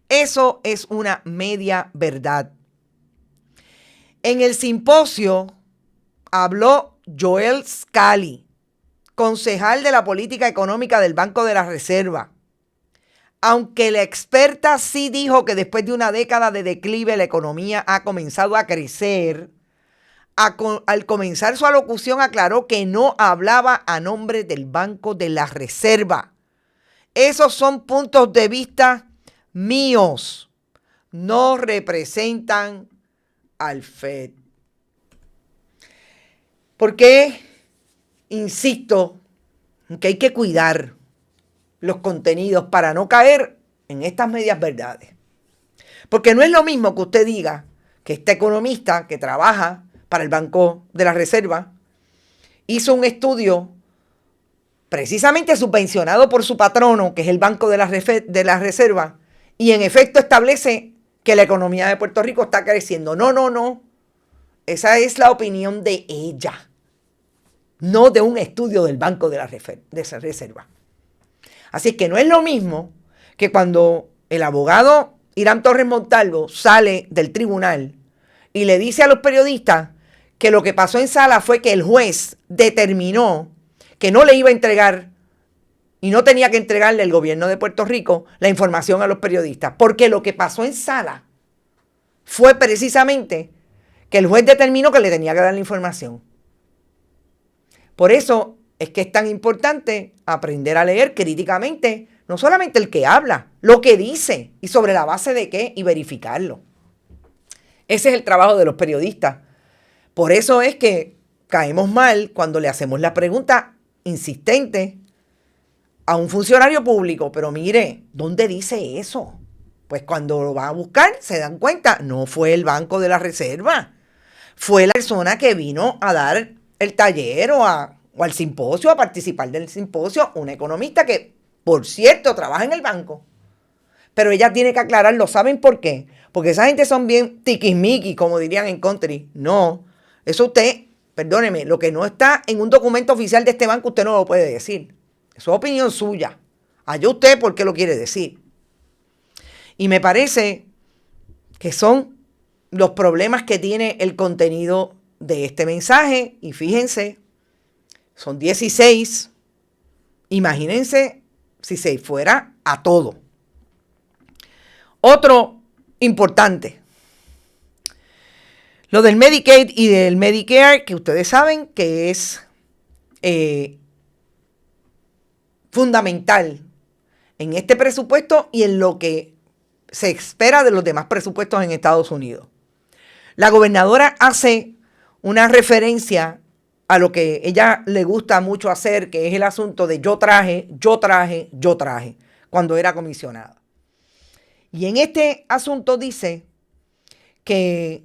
Eso es una media verdad. En el simposio habló Joel Scali, concejal de la política económica del Banco de la Reserva. Aunque la experta sí dijo que después de una década de declive la economía ha comenzado a crecer, al comenzar su alocución aclaró que no hablaba a nombre del Banco de la Reserva. Esos son puntos de vista míos, no representan al FED. Porque insisto en que hay que cuidar los contenidos para no caer en estas medias verdades. Porque no es lo mismo que usted diga que este economista que trabaja para el Banco de la Reserva hizo un estudio precisamente subvencionado por su patrono, que es el Banco de la Reserva, y en efecto establece que la economía de Puerto Rico está creciendo. No. Esa es la opinión de ella, no de un estudio del Banco de la Reserva. Así es que no es lo mismo que cuando el abogado Irán Torres Montalvo sale del tribunal y le dice a los periodistas que lo que pasó en sala fue que el juez determinó que no le iba a entregar y no tenía que entregarle el gobierno de Puerto Rico la información a los periodistas, porque lo que pasó en sala fue precisamente que el juez determinó que le tenía que dar la información. Por eso es que es tan importante aprender a leer críticamente, no solamente el que habla, lo que dice y sobre la base de qué, y verificarlo. Ese es el trabajo de los periodistas. Por eso es que caemos mal cuando le hacemos la pregunta insistente a un funcionario público. Pero mire, ¿dónde dice eso? Pues cuando lo van a buscar se dan cuenta, no fue el Banco de la Reserva, fue la persona que vino a dar el taller o al simposio, a participar del simposio, una economista que, por cierto, trabaja en el banco. Pero ella tiene que aclararlo. ¿Saben por qué? Porque esa gente son bien tiquismiquis, como dirían en country. No, eso usted, perdóneme, lo que no está en un documento oficial de este banco, usted no lo puede decir. Eso es opinión suya. Allá usted por qué lo quiere decir. Y me parece que son los problemas que tiene el contenido de este mensaje. Y fíjense, son 16. Imagínense si se fuera a todo. Otro importante. Lo del Medicaid y del Medicare, que ustedes saben que es fundamental en este presupuesto y en lo que se espera de los demás presupuestos en Estados Unidos. La gobernadora hace una referencia a lo que ella le gusta mucho hacer, que es el asunto de yo traje, cuando era comisionada. Y en este asunto dice que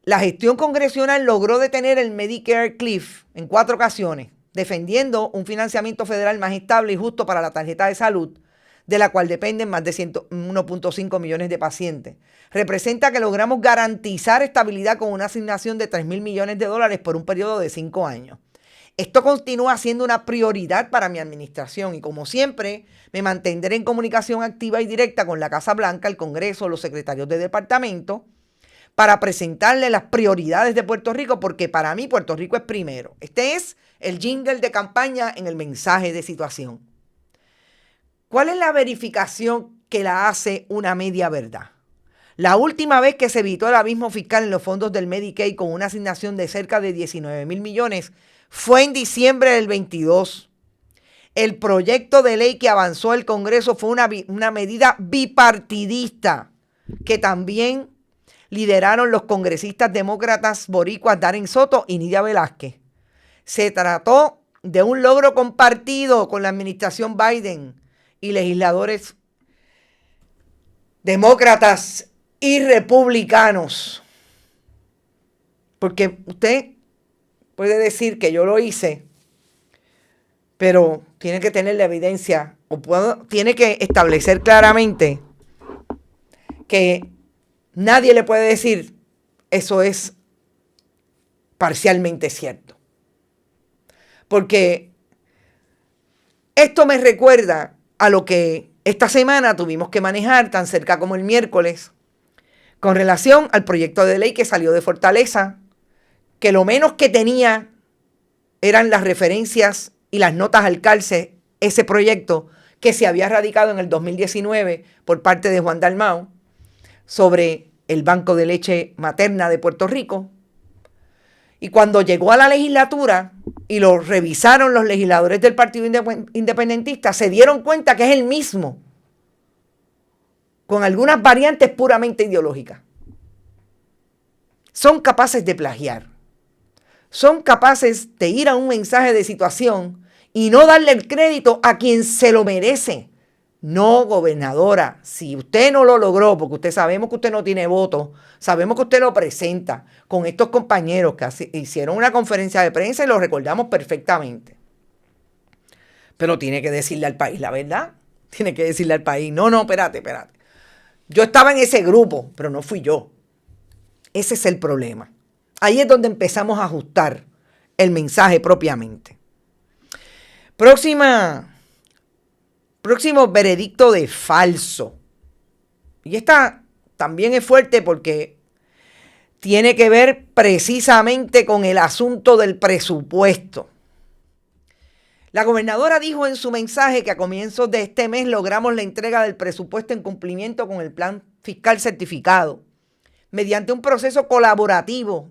la gestión congresional logró detener el Medicare Cliff en 4 ocasiones, defendiendo un financiamiento federal más estable y justo para la tarjeta de salud, de la cual dependen más de 1.5 millones de pacientes. Representa que logramos garantizar estabilidad con una asignación de $3,000 millones por un periodo de 5 años. Esto continúa siendo una prioridad para mi administración y, como siempre, me mantendré en comunicación activa y directa con la Casa Blanca, el Congreso, los secretarios de departamento, para presentarle las prioridades de Puerto Rico, porque para mí Puerto Rico es primero. Este es el jingle de campaña en el mensaje de situación. ¿Cuál es la verificación que la hace una media verdad? La última vez que se evitó el abismo fiscal en los fondos del Medicaid con una asignación de cerca de 19,000 millones fue en diciembre del 22. El proyecto de ley que avanzó el Congreso fue una medida bipartidista que también lideraron los congresistas demócratas boricuas Darren Soto y Nidia Velázquez. Se trató de un logro compartido con la administración Biden y legisladores demócratas y republicanos. Porque usted puede decir que yo lo hice, pero tiene que tener la evidencia tiene que establecer claramente que nadie le puede decir eso es parcialmente cierto. Porque esto me recuerda a lo que esta semana tuvimos que manejar tan cerca como el miércoles con relación al proyecto de ley que salió de Fortaleza, que lo menos que tenía eran las referencias y las notas al cárcel, ese proyecto que se había radicado en el 2019 por parte de Juan Dalmau sobre el Banco de Leche Materna de Puerto Rico. Y cuando llegó a la legislatura y lo revisaron los legisladores del Partido Independentista, se dieron cuenta que es el mismo, con algunas variantes puramente ideológicas. Son capaces de plagiar. Son capaces de ir a un mensaje de situación y no darle el crédito a quien se lo merece. No, gobernadora, si usted no lo logró, porque usted sabemos que usted no tiene voto, sabemos que usted lo presenta con estos compañeros que hicieron una conferencia de prensa y lo recordamos perfectamente. Pero tiene que decirle al país la verdad. Tiene que decirle al país, no, espérate. Yo estaba en ese grupo, pero no fui yo. Ese es el problema. Ahí es donde empezamos a ajustar el mensaje propiamente. Próximo veredicto de falso. Y esta también es fuerte porque tiene que ver precisamente con el asunto del presupuesto. La gobernadora dijo en su mensaje que a comienzos de este mes logramos la entrega del presupuesto en cumplimiento con el plan fiscal certificado, mediante un proceso colaborativo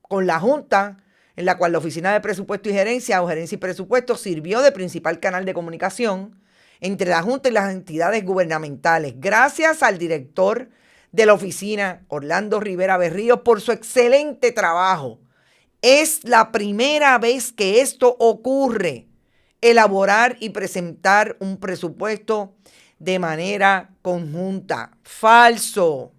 con la Junta, en la cual la Oficina de Presupuesto y Gerencia o Gerencia y Presupuesto sirvió de principal canal de comunicación entre la Junta y las entidades gubernamentales, gracias al director de la oficina, Orlando Rivera Berríos, por su excelente trabajo. Es la primera vez que esto ocurre, elaborar y presentar un presupuesto de manera conjunta. Falso.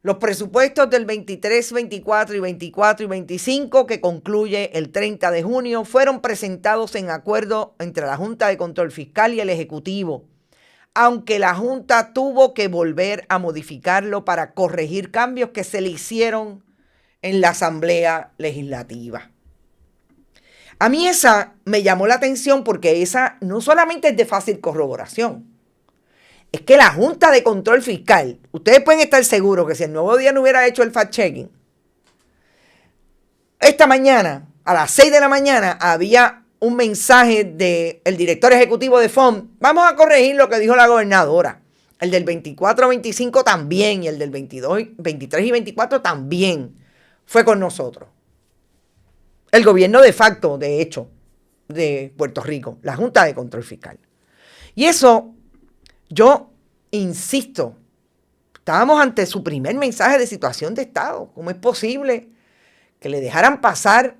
Los presupuestos del 23, 24 y 24 y 25, que concluye el 30 de junio, fueron presentados en acuerdo entre la Junta de Control Fiscal y el Ejecutivo, aunque la Junta tuvo que volver a modificarlo para corregir cambios que se le hicieron en la Asamblea Legislativa. A mí esa me llamó la atención porque esa no solamente es de fácil corroboración, es que la Junta de Control Fiscal, ustedes pueden estar seguros que si el Nuevo Día no hubiera hecho el fact-checking, esta mañana, a las 6 de la mañana, había un mensaje del director ejecutivo de FOM, vamos a corregir lo que dijo la gobernadora. El del 24-25 también, y el del 22, 23 y 24 también fue con nosotros. El gobierno de facto, de hecho, de Puerto Rico, la Junta de Control Fiscal. Y eso, yo insisto, estábamos ante su primer mensaje de situación de Estado. ¿Cómo es posible que le dejaran pasar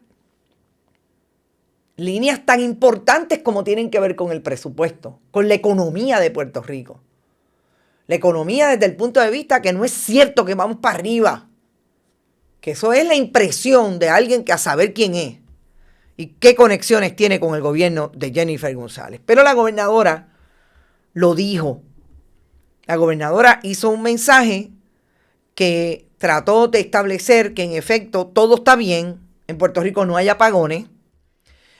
líneas tan importantes como tienen que ver con el presupuesto, con la economía de Puerto Rico? La economía desde el punto de vista que no es cierto que vamos para arriba, que eso es la impresión de alguien que a saber quién es y qué conexiones tiene con el gobierno de Jennifer González. Pero la gobernadora lo dijo. La gobernadora hizo un mensaje que trató de establecer que en efecto todo está bien. En Puerto Rico no hay apagones.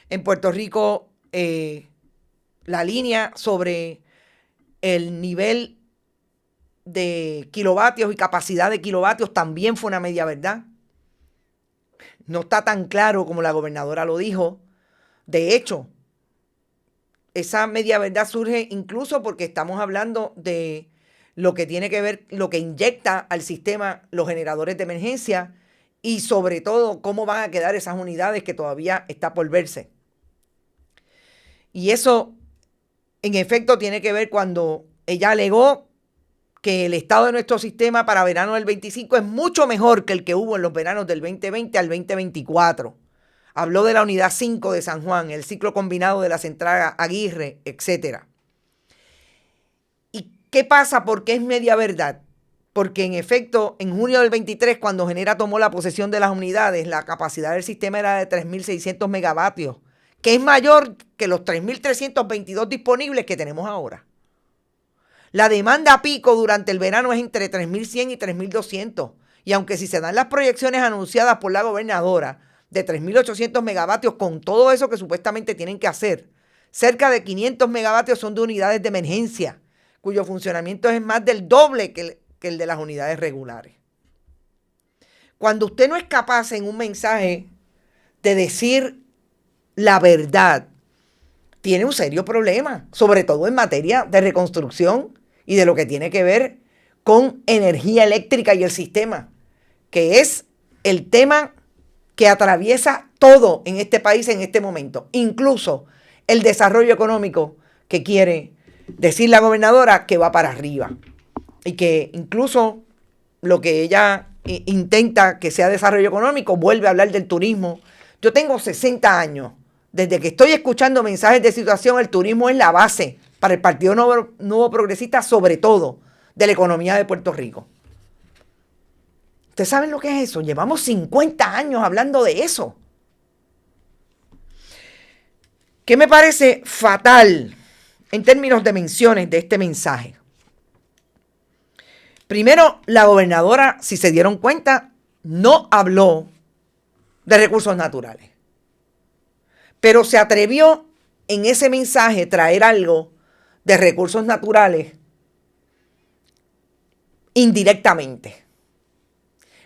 En Puerto Rico la línea sobre el nivel de kilovatios y capacidad de kilovatios también fue una media verdad. No está tan claro como la gobernadora lo dijo. De hecho, esa media verdad surge incluso porque estamos hablando de lo que tiene que ver, lo que inyecta al sistema los generadores de emergencia y sobre todo cómo van a quedar esas unidades que todavía está por verse. Y eso, en efecto, tiene que ver cuando ella alegó que el estado de nuestro sistema para verano del 25 es mucho mejor que el que hubo en los veranos del 2020 al 2024. Habló de la unidad 5 de San Juan, el ciclo combinado de la central Aguirre, etc. ¿Y qué pasa? ¿Por qué es media verdad? Porque en efecto, en junio del 23, cuando Genera tomó la posesión de las unidades, la capacidad del sistema era de 3.600 megavatios, que es mayor que los 3.322 disponibles que tenemos ahora. La demanda pico durante el verano es entre 3.100 y 3.200. Y aunque si se dan las proyecciones anunciadas por la gobernadora, de 3.800 megavatios con todo eso que supuestamente tienen que hacer. Cerca de 500 megavatios son de unidades de emergencia, cuyo funcionamiento es más del doble que el de las unidades regulares. Cuando usted no es capaz en un mensaje de decir la verdad, tiene un serio problema, sobre todo en materia de reconstrucción y de lo que tiene que ver con energía eléctrica y el sistema, que es el tema que atraviesa todo en este país en este momento, incluso el desarrollo económico que quiere decir la gobernadora que va para arriba y que incluso lo que ella intenta que sea desarrollo económico vuelve a hablar del turismo. Yo tengo 60 años. Desde que estoy escuchando mensajes de situación, el turismo es la base para el Partido Nuevo Progresista, sobre todo de la economía de Puerto Rico. ¿Ustedes saben lo que es eso? Llevamos 50 años hablando de eso. ¿Qué me parece fatal en términos de menciones de este mensaje? Primero, la gobernadora, si se dieron cuenta, no habló de recursos naturales. Pero se atrevió en ese mensaje traer algo de recursos naturales indirectamente.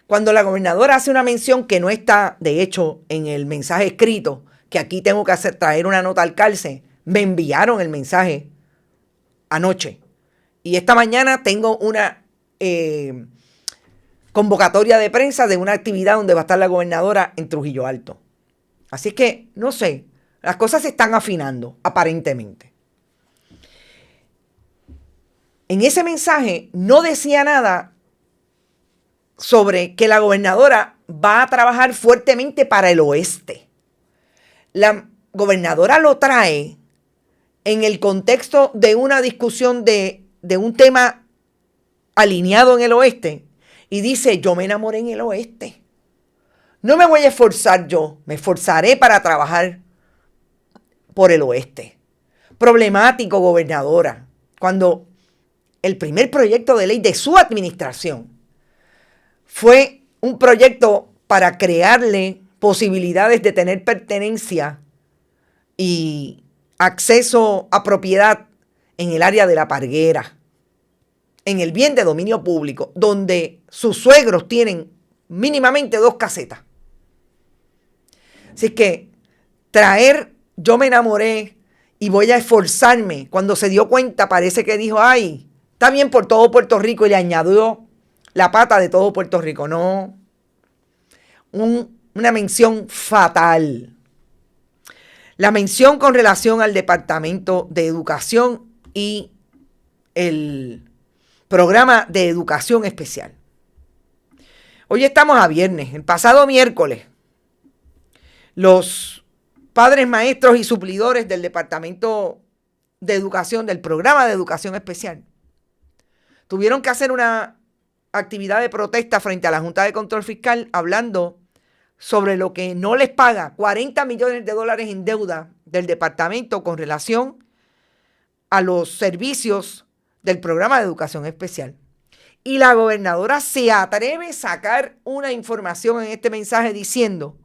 Cuando la gobernadora hace una mención que no está, de hecho, en el mensaje escrito, que aquí tengo que traer una nota al calce, me enviaron el mensaje anoche. Y esta mañana tengo una convocatoria de prensa de una actividad donde va a estar la gobernadora en Trujillo Alto. Así que, no sé, las cosas se están afinando, aparentemente. En ese mensaje no decía nada sobre que la gobernadora va a trabajar fuertemente para el oeste. La gobernadora lo trae en el contexto de una discusión de un tema alineado en el oeste y dice, yo me enamoré en el oeste. No me voy a esforzar yo, me esforzaré para trabajar por el oeste. Problemático, gobernadora, cuando el primer proyecto de ley de su administración fue un proyecto para crearle posibilidades de tener pertenencia y acceso a propiedad en el área de La Parguera, en el bien de dominio público, donde sus suegros tienen mínimamente 2 casetas. Así que traer yo me enamoré y voy a esforzarme, cuando se dio cuenta parece que dijo, ay, está bien por todo Puerto Rico, y le añadió la pata de todo Puerto Rico. No, una mención fatal. La mención con relación al Departamento de Educación y el programa de educación especial. Hoy estamos a viernes. El pasado miércoles, los padres, maestros y suplidores del Departamento de Educación, del programa de educación especial, tuvieron que hacer una actividad de protesta frente a la Junta de Control Fiscal hablando sobre lo que no les paga, $40 millones en deuda del departamento con relación a los servicios del programa de educación especial. Y la gobernadora se atreve a sacar una información en este mensaje diciendo,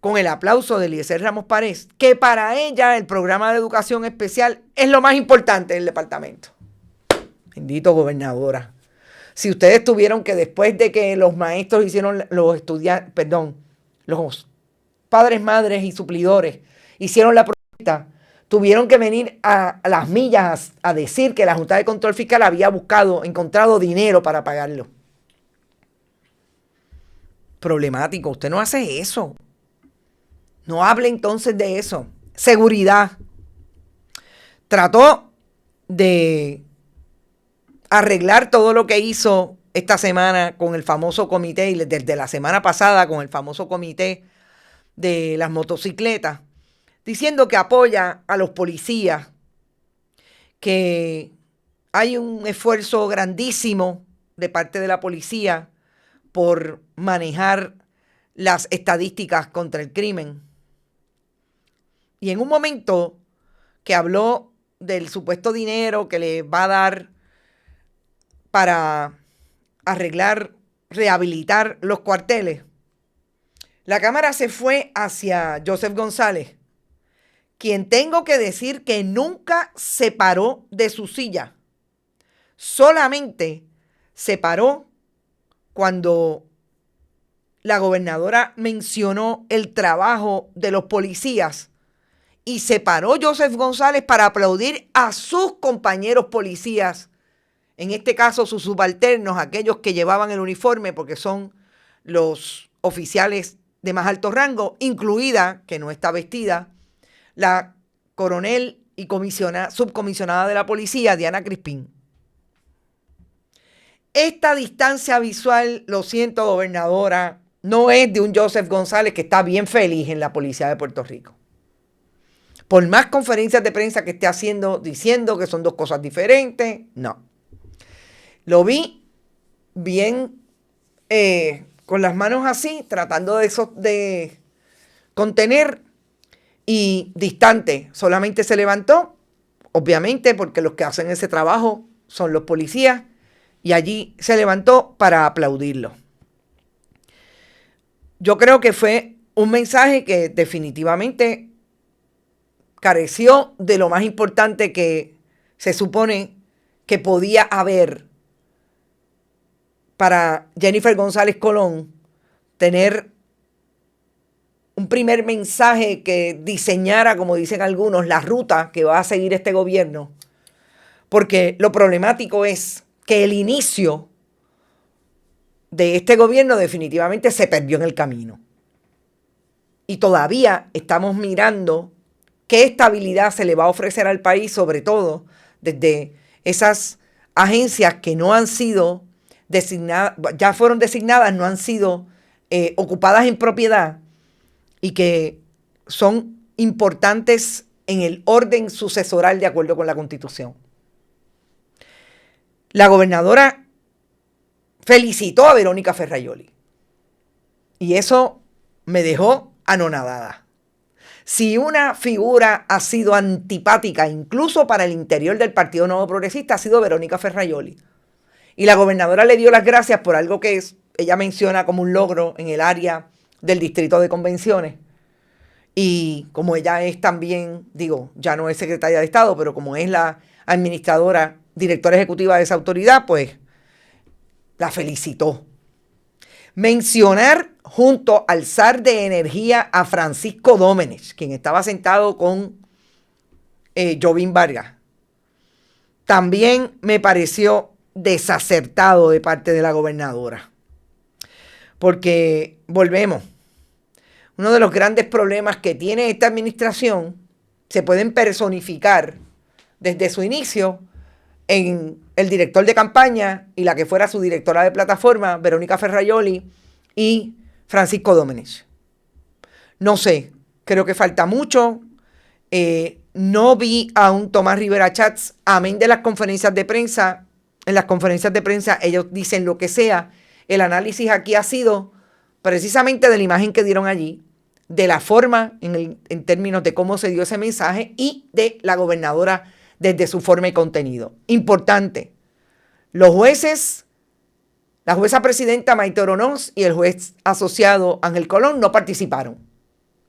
con el aplauso de Eliezer Ramos Párez, que para ella el programa de educación especial es lo más importante del departamento. Bendito, gobernadora. Si ustedes tuvieron que, después de que los maestros hicieron, los padres, madres y suplidores hicieron la protesta, tuvieron que venir a las millas a decir que la Junta de Control Fiscal había encontrado dinero para pagarlo. Problemático, usted no hace eso. No hable entonces de eso. Seguridad. Trató de arreglar todo lo que hizo esta semana con el famoso comité, y desde la semana pasada con el famoso comité de las motocicletas, diciendo que apoya a los policías, que hay un esfuerzo grandísimo de parte de la policía por manejar las estadísticas contra el crimen. Y en un momento que habló del supuesto dinero que le va a dar para arreglar, rehabilitar los cuarteles, La cámara se fue hacia Joseph González, quien tengo que decir que nunca se paró de su silla. Solamente se paró cuando la gobernadora mencionó el trabajo de los policías y se paró Joseph González para aplaudir a sus compañeros policías, en este caso sus subalternos, aquellos que llevaban el uniforme porque son los oficiales de más alto rango, incluida, que no está vestida, la coronel y subcomisionada de la policía, Diana Crispín. Esta distancia visual, lo siento, gobernadora, no es de un Joseph González que está bien feliz en la policía de Puerto Rico. Por más conferencias de prensa que esté haciendo, diciendo que son dos cosas diferentes, no. Lo vi bien con las manos así, tratando de contener y distante. Solamente se levantó, obviamente, porque los que hacen ese trabajo son los policías, y allí se levantó para aplaudirlo. Yo creo que fue un mensaje que definitivamente careció de lo más importante que se supone que podía haber para Jennifer González Colón tener un primer mensaje que diseñara, como dicen algunos, la ruta que va a seguir este gobierno. Porque lo problemático es que el inicio de este gobierno definitivamente se perdió en el camino. Y todavía estamos mirando qué estabilidad se le va a ofrecer al país, sobre todo desde esas agencias que no han sido designadas, ya fueron designadas, no han sido ocupadas en propiedad y que son importantes en el orden sucesoral de acuerdo con la Constitución. La gobernadora felicitó a Verónica Ferraioli y eso me dejó anonadada. Si una figura ha sido antipática incluso para el interior del Partido Nuevo Progresista, ha sido Verónica Ferraioli. Y la gobernadora le dio las gracias por algo que ella menciona como un logro en el área del distrito de convenciones. Y como ella es también, ya no es secretaria de Estado, pero como es la administradora, directora ejecutiva de esa autoridad, pues la felicitó. Mencionar junto al zar de energía a Francisco Domenech, quien estaba sentado con Jovín Vargas, también me pareció desacertado de parte de la gobernadora. Porque, volvemos, uno de los grandes problemas que tiene esta administración se pueden personificar desde su inicio en el director de campaña y la que fuera su directora de plataforma, Verónica Ferraioli, y Francisco Domenech. No sé, creo que falta mucho. No vi a un Tomás Rivera Chats, amén de las conferencias de prensa. En las conferencias de prensa ellos dicen lo que sea. El análisis aquí ha sido precisamente de la imagen que dieron allí, de la forma en términos de cómo se dio ese mensaje y de la gobernadora desde su forma y contenido. Importante, los jueces, la jueza presidenta Maite Oronoz y el juez asociado Ángel Colón no participaron.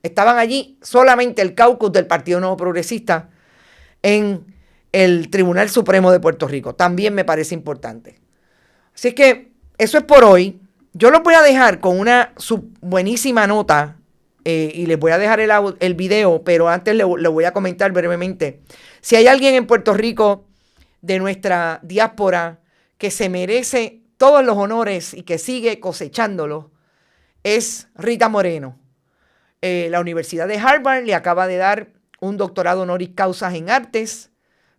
Estaban allí solamente el caucus del Partido Nuevo Progresista en el Tribunal Supremo de Puerto Rico. También me parece importante. Así que eso es por hoy. Yo los voy a dejar con una buenísima nota y les voy a dejar el video, pero antes le voy a comentar brevemente. Si hay alguien en Puerto Rico de nuestra diáspora que se merece todos los honores y que sigue cosechándolos, es Rita Moreno. La Universidad de Harvard le acaba de dar un doctorado honoris causa en artes,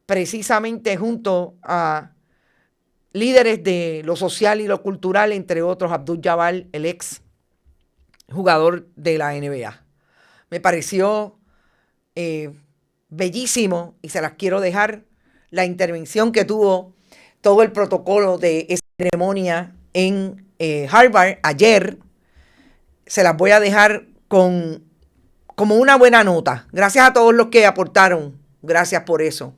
precisamente junto a líderes de lo social y lo cultural, entre otros Abdul Jabbar, el ex jugador de la NBA. Me pareció bellísimo y se las quiero dejar la intervención que tuvo todo el protocolo de esa ceremonia en Harvard ayer. Se las voy a dejar como una buena nota. Gracias a todos los que aportaron. Gracias por eso.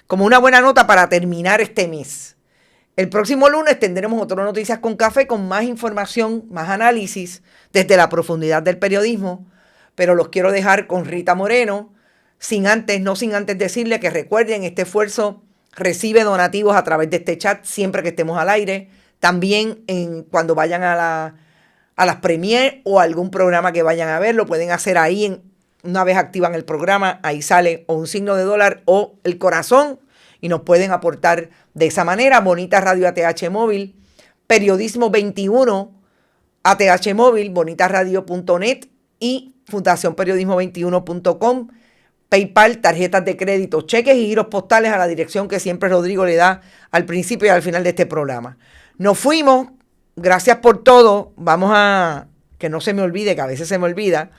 Como una buena nota para terminar este mes. El próximo lunes tendremos otras noticias con café con más información, más análisis desde la profundidad del periodismo, pero los quiero dejar con Rita Moreno, no sin antes decirle que recuerden, este esfuerzo recibe donativos a través de este chat siempre que estemos al aire, también cuando vayan a las premier o algún programa que vayan a ver, lo pueden hacer ahí, una vez activan el programa, ahí sale o un signo de dólar o el corazón y nos pueden aportar de esa manera. Bonita Radio ATH Móvil, Periodismo 21 ATH Móvil, bonitaradio.net y fundacionperiodismo21.com, PayPal, tarjetas de crédito, cheques y giros postales a la dirección que siempre Rodrigo le da al principio y al final de este programa. Nos fuimos, gracias por todo. Vamos a, que no se me olvide, que a veces se me olvida,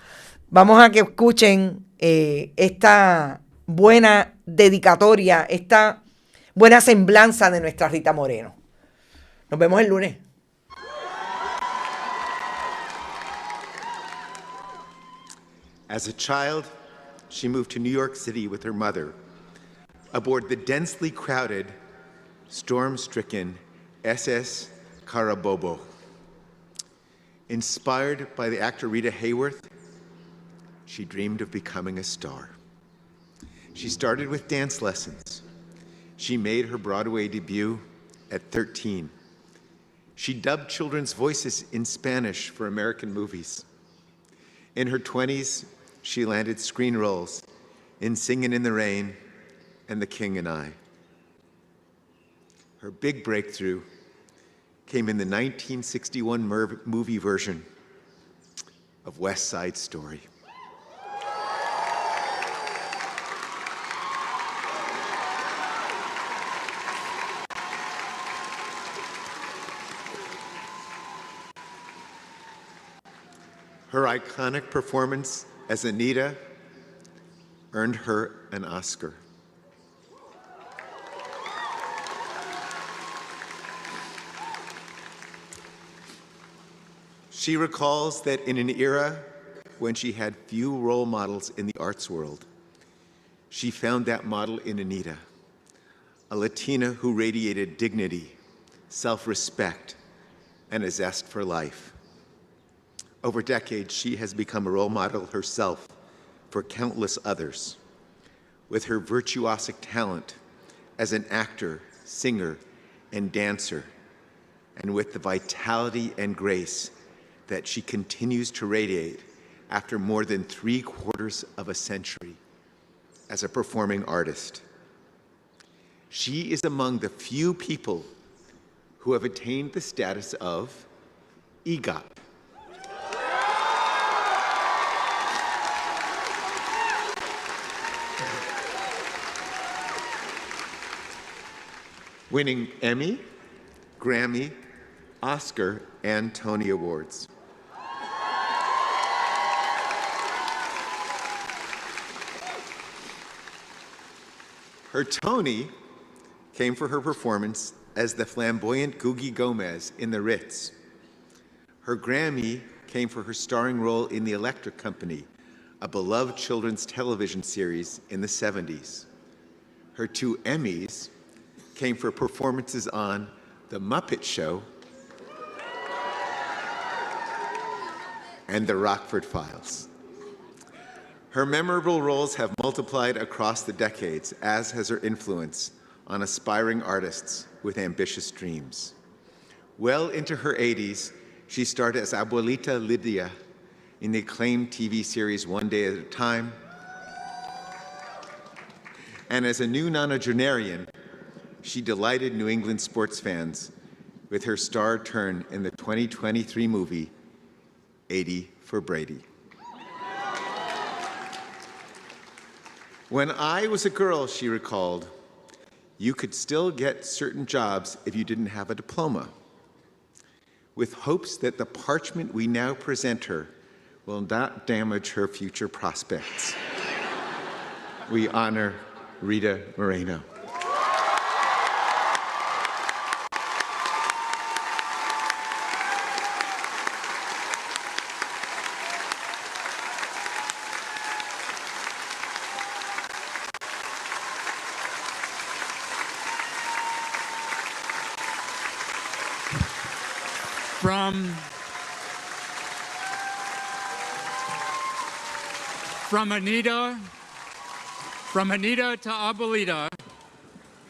vamos a que escuchen esta buena dedicatoria, esta buena semblanza de nuestra Rita Moreno. Nos vemos el lunes. As a child, she moved to New York City with her mother aboard the densely crowded, storm-stricken SS Carabobo. Inspired by the actor Rita Hayworth, she dreamed of becoming a star. She started with dance lessons. She made her Broadway debut at 13. She dubbed children's voices in Spanish for American movies. In her 20s, she landed screen roles in Singin' in the Rain and The King and I. Her big breakthrough came in the 1961 movie version of West Side Story. Her iconic performance as Anita earned her an Oscar. She recalls that in an era when she had few role models in the arts world, she found that model in Anita, a Latina who radiated dignity, self-respect, and a zest for life. Over decades, she has become a role model herself for countless others. With her virtuosic talent as an actor, singer, and dancer, and with the vitality and grace that she continues to radiate after more than 3/4 of a century as a performing artist. She is among the few people who have attained the status of EGOT. Winning Emmy, Grammy, Oscar, and Tony Awards. Her Tony came for her performance as the flamboyant Googie Gomez in The Ritz. Her Grammy came for her starring role in The Electric Company, a beloved children's television series in the 70s. Her 2 Emmys came for performances on The Muppet Show and The Rockford Files. Her memorable roles have multiplied across the decades, as has her influence on aspiring artists with ambitious dreams. Well into her 80s, she starred as Abuelita Lydia in the acclaimed TV series One Day at a Time, and as a new nonagenarian, she delighted New England sports fans with her star turn in the 2023 movie, 80 for Brady. When I was a girl, she recalled, you could still get certain jobs if you didn't have a diploma, with hopes that the parchment we now present her will not damage her future prospects. We honor Rita Moreno. From Anita to Abuelita,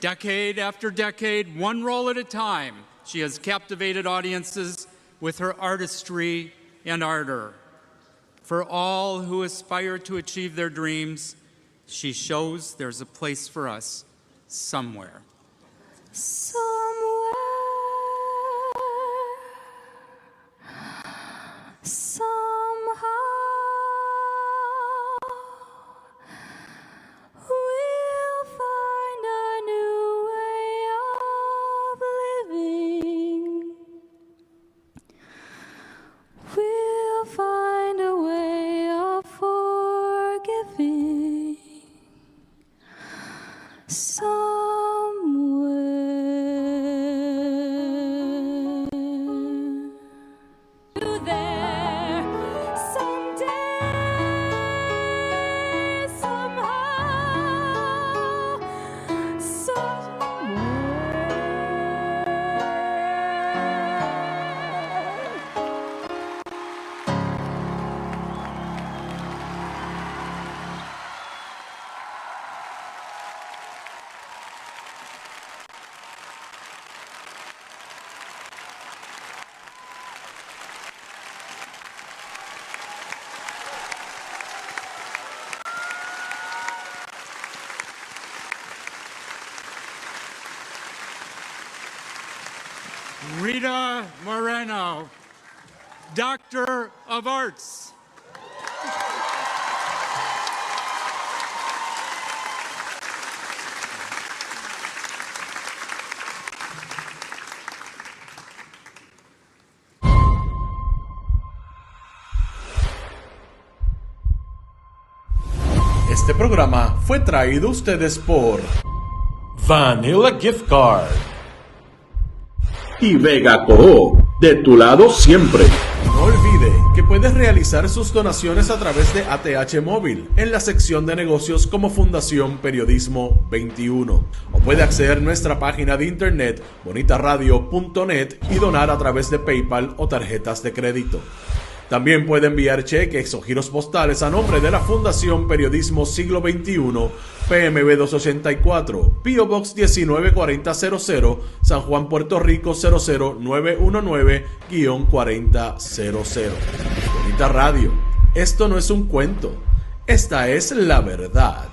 decade after decade, one role at a time, she has captivated audiences with her artistry and ardor. For all who aspire to achieve their dreams, she shows there's a place for us somewhere. Somewhere, somehow, we'll find a new way of living. We'll find a way of forgiving. Rita Moreno, Doctor of Arts. Este programa fue traído a ustedes por Vanilla Gift Card y Vega Coop, de tu lado siempre. No olvide que puedes realizar sus donaciones a través de ATH Móvil en la sección de negocios como Fundación Periodismo 21. O puede acceder a nuestra página de internet bonitaradio.net y donar a través de PayPal o tarjetas de crédito. También puede enviar cheques o giros postales a nombre de la Fundación Periodismo Siglo XXI, PMB 284, P.O. Box 194000, San Juan, Puerto Rico 00919-4000. Bonita Radio, esto no es un cuento, esta es la verdad.